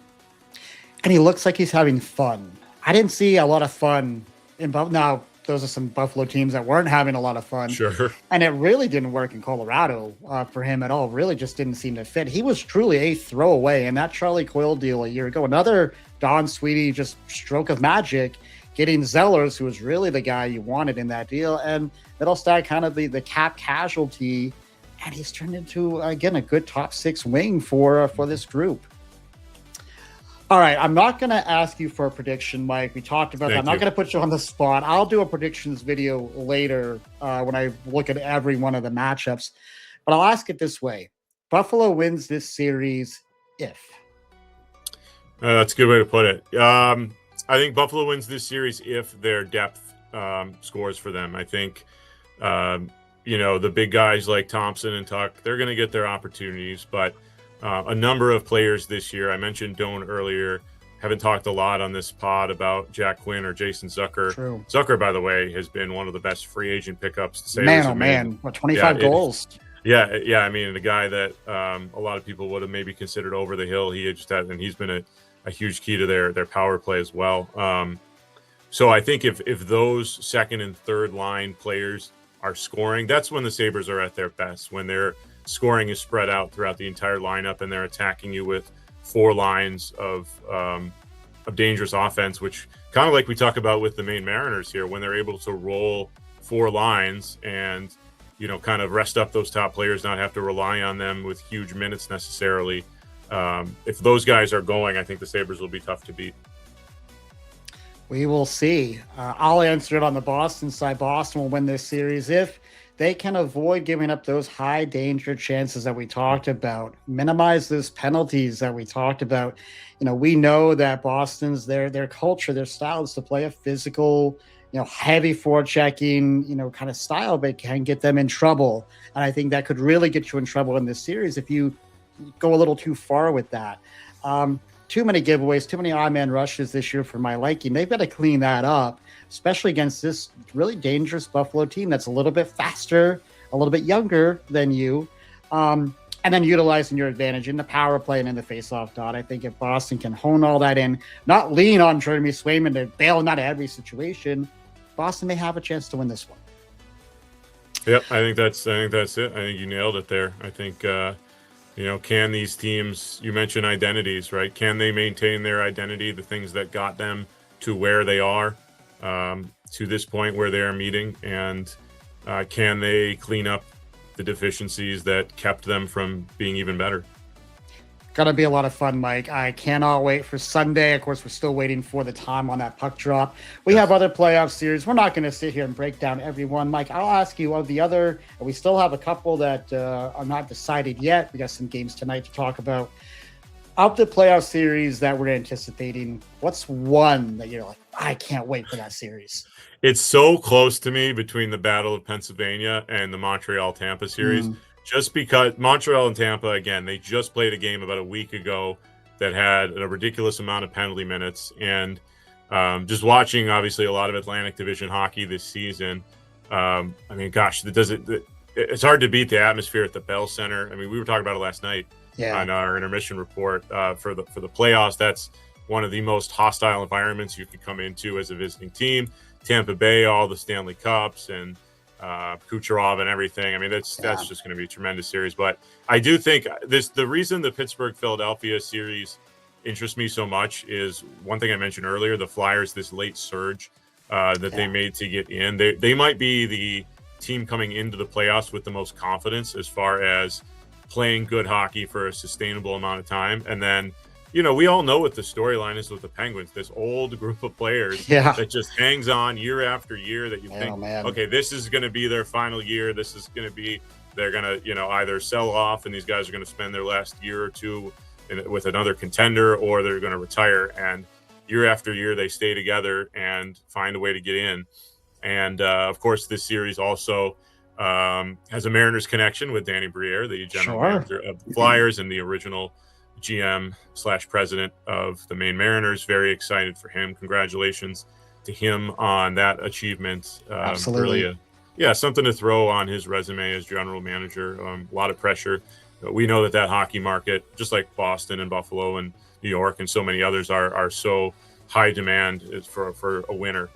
And he looks like he's having fun. I didn't see a lot of fun in Buffalo. Now, those are some Buffalo teams that weren't having a lot of fun. Sure. And it really didn't work in Colorado for him at all. Really just didn't seem to fit. He was truly a throwaway. And that Charlie Coyle deal a year ago, another Don Sweeney just stroke of magic, getting Zellers, who was really the guy you wanted in that deal. And Middlestad kind of the cap casualty. And he's turned into, again, a good top 6 wing for this group. All right, I'm not going to ask you for a prediction, Mike. We talked about that. I'm not going to put you on the spot. I'll do a predictions video later when I look at every one of the matchups. But I'll ask it this way. Buffalo wins this series if? That's a good way to put it. I think Buffalo wins this series if their depth scores for them. I think, the big guys like Thompson and Tuck, they're going to get their opportunities. But a number of players this year, I mentioned Doan earlier, haven't talked a lot on this pod about Jack Quinn or Jason Zucker. True. Zucker, by the way, has been one of the best free agent pickups the Sabres have made. Man. What, 25 goals? Yeah. I mean, the guy that a lot of people would have maybe considered over the hill, and he's been a huge key to their power play as well. So I think if those second and third line players are scoring, that's when the Sabres are at their best, when their scoring is spread out throughout the entire lineup and they're attacking you with 4 lines of dangerous offense, which kind of like we talk about with the Maine Mariners here, when they're able to roll 4 lines and, kind of rest up those top players, not have to rely on them with huge minutes necessarily. If those guys are going, I think the Sabres will be tough to beat. We will see. I'll answer it on the Boston side. Boston will win this series if they can avoid giving up those high danger chances that we talked about, minimize those penalties that we talked about. We know that Boston's their culture, their style is to play a physical, heavy forechecking, kind of style, but can get them in trouble. And I think that could really get you in trouble in this series if you go a little too far with that. Too many giveaways, too many odd man rushes this year for my liking. They've got to clean that up, especially against this really dangerous Buffalo team that's a little bit faster, a little bit younger than you. And then utilizing your advantage in the power play and in the faceoff dot. I think if Boston can hone all that in, not lean on Jeremy Swayman to bail him out of every situation, Boston may have a chance to win this one. Yep, I think that's it. I think you nailed it there. I think can these teams, you mentioned identities, right? Can they maintain their identity, the things that got them to where they are, to this point where they are meeting, and can they clean up the deficiencies that kept them from being even better? Gonna be a lot of fun, Mike. I cannot wait for Sunday. Of course, we're still waiting for the time on that puck drop. We have other playoff series. We're not going to sit here and break down every one. Mike, I'll ask you of the other. We still have a couple that are not decided yet. We got some games tonight to talk about. Of the playoff series that we're anticipating, what's one that you're like, I can't wait for that series? It's so close to me between the Battle of Pennsylvania and the Montreal-Tampa series. Just because Montreal and Tampa, again, they just played a game about a week ago that had a ridiculous amount of penalty minutes. And just watching, obviously, a lot of Atlantic Division hockey this season, it's hard to beat the atmosphere at the Bell Center. I mean, we were talking about it last night on our intermission report for the playoffs. That's one of the most hostile environments you could come into as a visiting team. Tampa Bay, all the Stanley Cups and Kucherov and everything. I mean, that's just going to be a tremendous series. But I do think the reason the Pittsburgh-Philadelphia series interests me so much is one thing I mentioned earlier, the Flyers, this late surge that they made to get in. They might be the team coming into the playoffs with the most confidence as far as playing good hockey for a sustainable amount of time. And then, we all know what the storyline is with the Penguins, this old group of players that just hangs on year after year that you think, okay, this is going to be their final year. This is going to be, they're going to, either sell off and these guys are going to spend their last year or two with another contender, or they're going to retire. And year after year, they stay together and find a way to get in. And of course, this series also has a Mariners connection with Danny Briere, the general manager of the Flyers and the original GM/president of the Maine Mariners. Very excited for him. Congratulations to him on that achievement. Absolutely. Really something to throw on his resume as general manager. A lot of pressure. We know that hockey market, just like Boston and Buffalo and New York and so many others, are so high demand for a winner.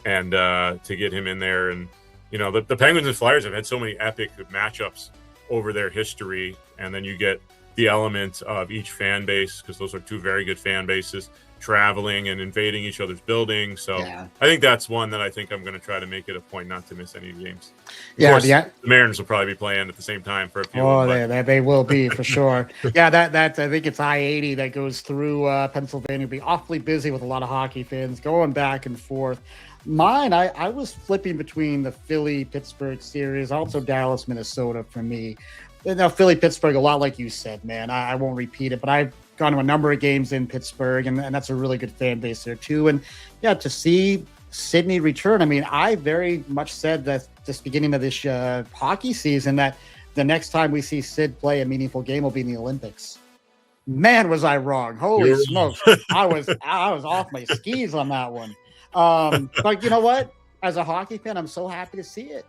And to get him in there, and the Penguins and Flyers have had so many epic matchups over their history, and then you get the element of each fan base, because those are two very good fan bases, traveling and invading each other's buildings. So I think that's one that I think I'm going to try to make it a point not to miss any games. Of course, the Mariners will probably be playing at the same time for a few. Oh, they will be for sure. That I think it's I-80 that goes through Pennsylvania. It'll be awfully busy with a lot of hockey fans going back and forth. Mine, I was flipping between the Philly-Pittsburgh series, also Dallas-Minnesota for me. Now, Philly-Pittsburgh, a lot like you said, man. I won't repeat it, but gone to a number of games in Pittsburgh, and that's a really good fan base there too. And yeah, to see Sydney return, I mean, I very much said that this beginning of this hockey season that the next time we see Sid play a meaningful game will be in the Olympics. Man, was I wrong. Holy smokes. I was off my skis on that one. But you know what? As a hockey fan, I'm so happy to see it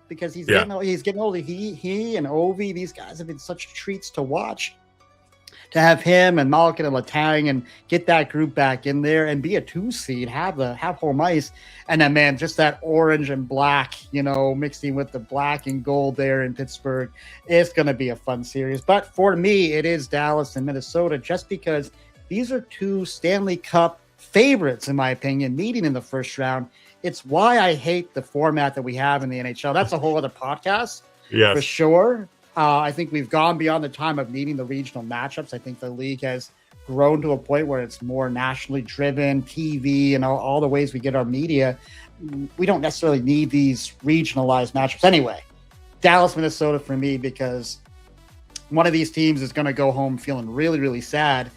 because he's getting older. He and Ovi, these guys have been such treats to watch. To have him and Malkin and Letang and get that group back in there and be a 2 seed, have home ice, and then man, just that orange and black, mixing with the black and gold there in Pittsburgh, it's going to be a fun series. But for me, it is Dallas and Minnesota, just because these are 2 Stanley Cup favorites, in my opinion, meeting in the first round. It's why I hate the format that we have in the NHL. That's a whole other podcast, for sure. I think we've gone beyond the time of needing the regional matchups. I think the league has grown to a point where it's more nationally driven, TV, and all the ways we get our media. We don't necessarily need these regionalized matchups. Anyway, Dallas, Minnesota for me, because one of these teams is going to go home feeling really, really sad.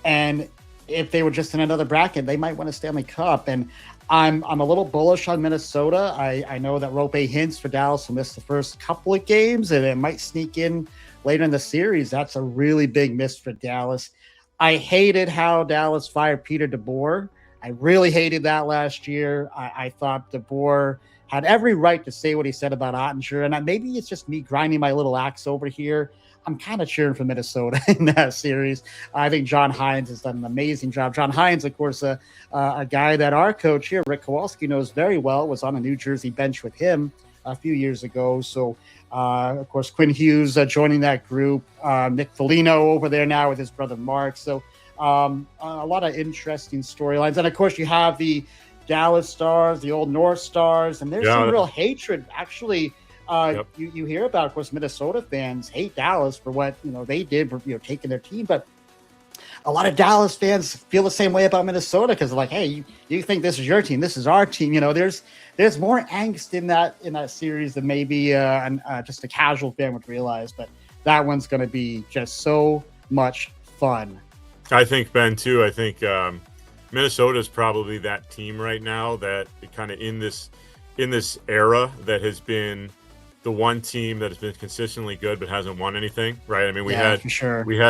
And if they were just in another bracket, they might win a Stanley Cup. And I'm a little bullish on Minnesota. I know that Rope Hintz for Dallas will miss the first couple of games, and it might sneak in later in the series. That's a really big miss for Dallas. I hated how Dallas fired Peter DeBoer. I really hated that last year. I thought DeBoer had every right to say what he said about Ottinger, and maybe it's just me grinding my little axe over here. I'm kind of cheering for Minnesota in that series. I think John Hines has done an amazing job. John Hines, of course, a guy that our coach here, Rick Kowalski, knows very well, was on a New Jersey bench with him a few years ago. So, of course, Quinn Hughes joining that group. Nick Foligno over there now with his brother Mark. So a lot of interesting storylines. And, of course, you have the Dallas Stars, the old North Stars, and there's some real hatred, actually. You hear about, of course, Minnesota fans hate Dallas for what they did for taking their team, but a lot of Dallas fans feel the same way about Minnesota because they're like, hey, you think this is your team, this is our team. There's more angst in that series than maybe just a casual fan would realize, but that one's going to be just so much fun. I think, Ben, too. I think Minnesota is probably that team right now that kind of in this era that has been the one team that has been consistently good but hasn't won anything, right? I mean, we had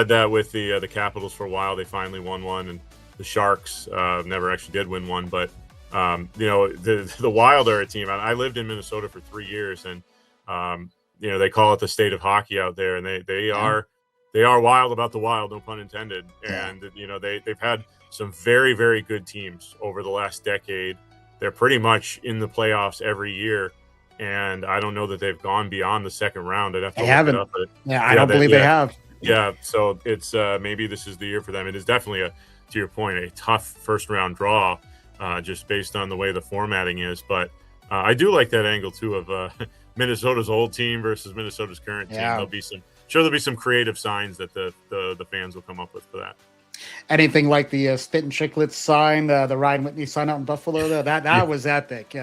that with the Capitals for a while. They finally won one, and the Sharks never actually did win one. But the Wild are a team. I lived in Minnesota for 3 years, and they call it the state of hockey out there, and they are wild about the Wild, no pun intended. And they've had some very, very good teams over the last decade. They're pretty much in the playoffs every year. And I don't know that they've gone beyond the second round. I'd have to look it up. But I don't believe they have. Yeah, so it's maybe this is the year for them. It is definitely, to your point, a tough first round draw, just based on the way the formatting is. But I do like that angle too of Minnesota's old team versus Minnesota's current team. There'll be some creative signs that the fans will come up with for that. Anything like the Spit and Chicklets sign, the Ryan Whitney sign out in Buffalo, that was epic.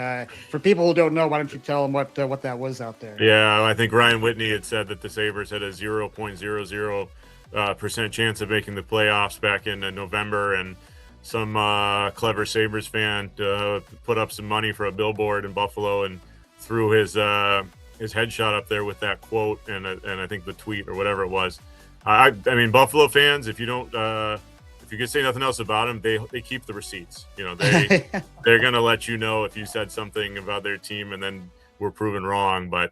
For people who don't know, why don't you tell them what that was out there? Yeah, I think Ryan Whitney had said that the Sabres had a 0.00% chance of making the playoffs back in November, and some clever Sabres fan put up some money for a billboard in Buffalo and threw his headshot up there with that quote and I think the tweet or whatever it was. I mean, Buffalo fans, if you can say nothing else about them, they keep the receipts. They're gonna let you know if you said something about their team and then were proven wrong. But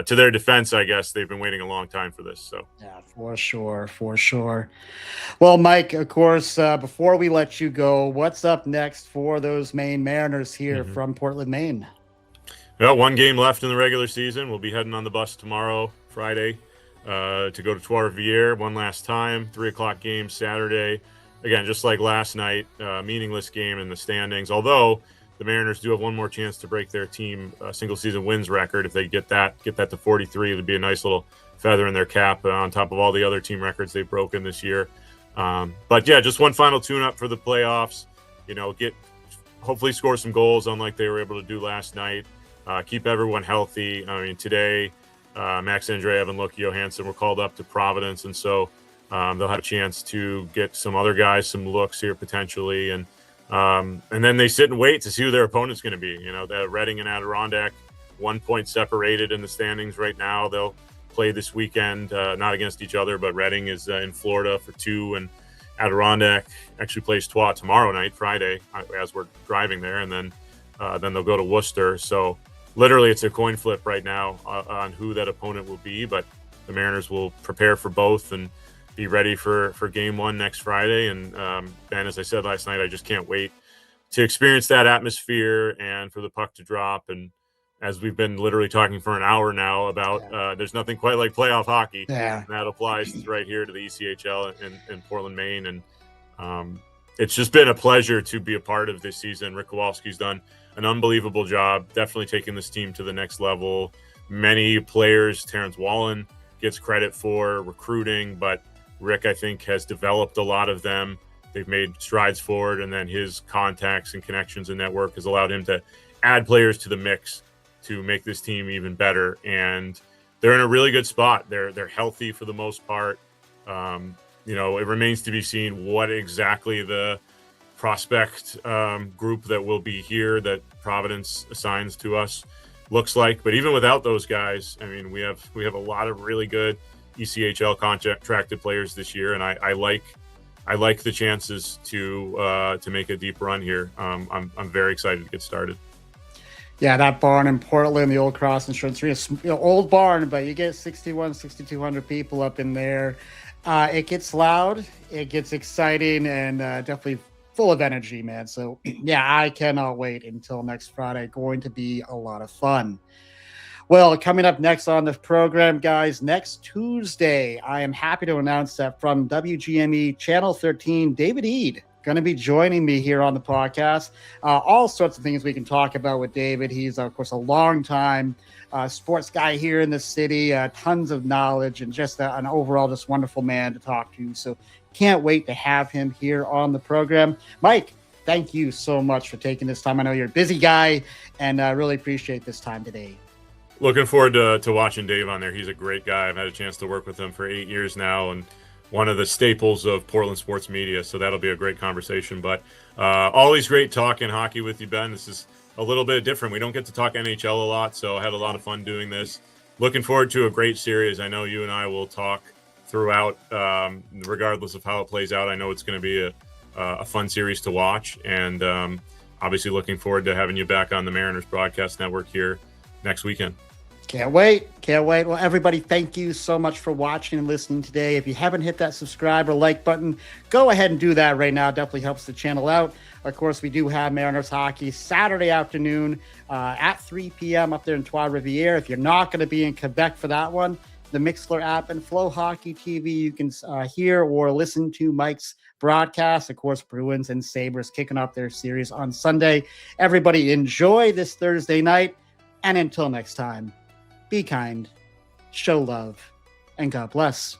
to their defense, I guess they've been waiting a long time for this. So yeah, for sure. Well, Mike, of course, before we let you go, what's up next for those Maine Mariners here from Portland, Maine? Well, one game left in the regular season. We'll be heading on the bus tomorrow, Friday. To go to Trois-Rivières one last time, 3:00 game Saturday. Again, just like last night, meaningless game in the standings. Although the Mariners do have one more chance to break their team single season wins record. If they get that to 43, it would be a nice little feather in their cap on top of all the other team records they've broken this year. But yeah, just one final tune-up for the playoffs. Hopefully score some goals, unlike they were able to do last night. Keep everyone healthy. I mean, today. Max Andreev and Loki Johansson were called up to Providence, and so They'll have a chance to get some other guys some looks here potentially, and then they sit and wait to see who their opponent's going to be. You know, the Reading and Adirondack, 1 point separated in the standings right now. They'll play this weekend, not against each other, but Reading is in Florida for 2, and Adirondack actually plays Trois tomorrow night, Friday, as we're driving there, and then they'll go to Worcester. So literally, it's a coin flip right now on who that opponent will be. But the Mariners will prepare for both and be ready for game 1 next Friday. And Ben, as I said last night, I just can't wait to experience that atmosphere and for the puck to drop. And as we've been literally talking for an hour now about there's nothing quite like playoff hockey. Yeah. And that applies right here to the ECHL in Portland, Maine. And it's just been a pleasure to be a part of this season. Rick Kowalski's done an unbelievable job, definitely taking this team to the next level. Many players, Terrence Wallen gets credit for recruiting, but Rick, I think, has developed a lot of them. They've made strides forward, and then his contacts and connections and network has allowed him to add players to the mix to make this team even better. And they're in a really good spot. They're healthy for the most part. You know, it remains to be seen what exactly the prospect group that will be here that Providence assigns to us looks like. But even without those guys, I mean, we have a lot of really good ECHL contracted players this year, and I like the chances to make a deep run here. I'm very excited to get started. Yeah, that barn in Portland, the old Cross Insurance Arena, old barn, but you get 6,200 people up in there. It gets loud, it gets exciting, and definitely full of energy, man. So, yeah, I cannot wait until next Friday. Going to be a lot of fun. Well, coming up next on the program, guys, next Tuesday, I am happy to announce that from WGME Channel 13, David Eade going to be joining me here on the podcast. All sorts of things we can talk about with David. He's, of course, a long-time sports guy here in the city, tons of knowledge, and just an overall just wonderful man to talk to. So can't wait to have him here on the program. Mike, thank you so much for taking this time. I know you're a busy guy, and I really appreciate this time today. Looking forward to watching Dave on there. He's a great guy. I've had a chance to work with him for 8 years now, and one of the staples of Portland sports media. So that'll be a great conversation. But always great talking hockey with you, Ben. This is a little bit different. We don't get to talk NHL a lot, so I had a lot of fun doing this. Looking forward to a great series. I know you and I will talk throughout, regardless of how it plays out. I know it's going to be a fun series to watch, and obviously looking forward to having you back on the Mariners broadcast network here next weekend. Can't wait. Well, everybody, thank you so much for watching and listening today. If you haven't hit that subscribe or like button, go ahead and do that right now. It definitely helps the channel out. Of course, we do have Mariners hockey Saturday afternoon at 3 p.m. up there in Trois-Rivières. If you're not going to be in Quebec for that one, the Mixler app and Flow Hockey TV, you can hear or listen to Mike's broadcast. Of course, Bruins and Sabres kicking off their series on Sunday. Everybody enjoy this Thursday night. And until next time, be kind, show love, and God bless.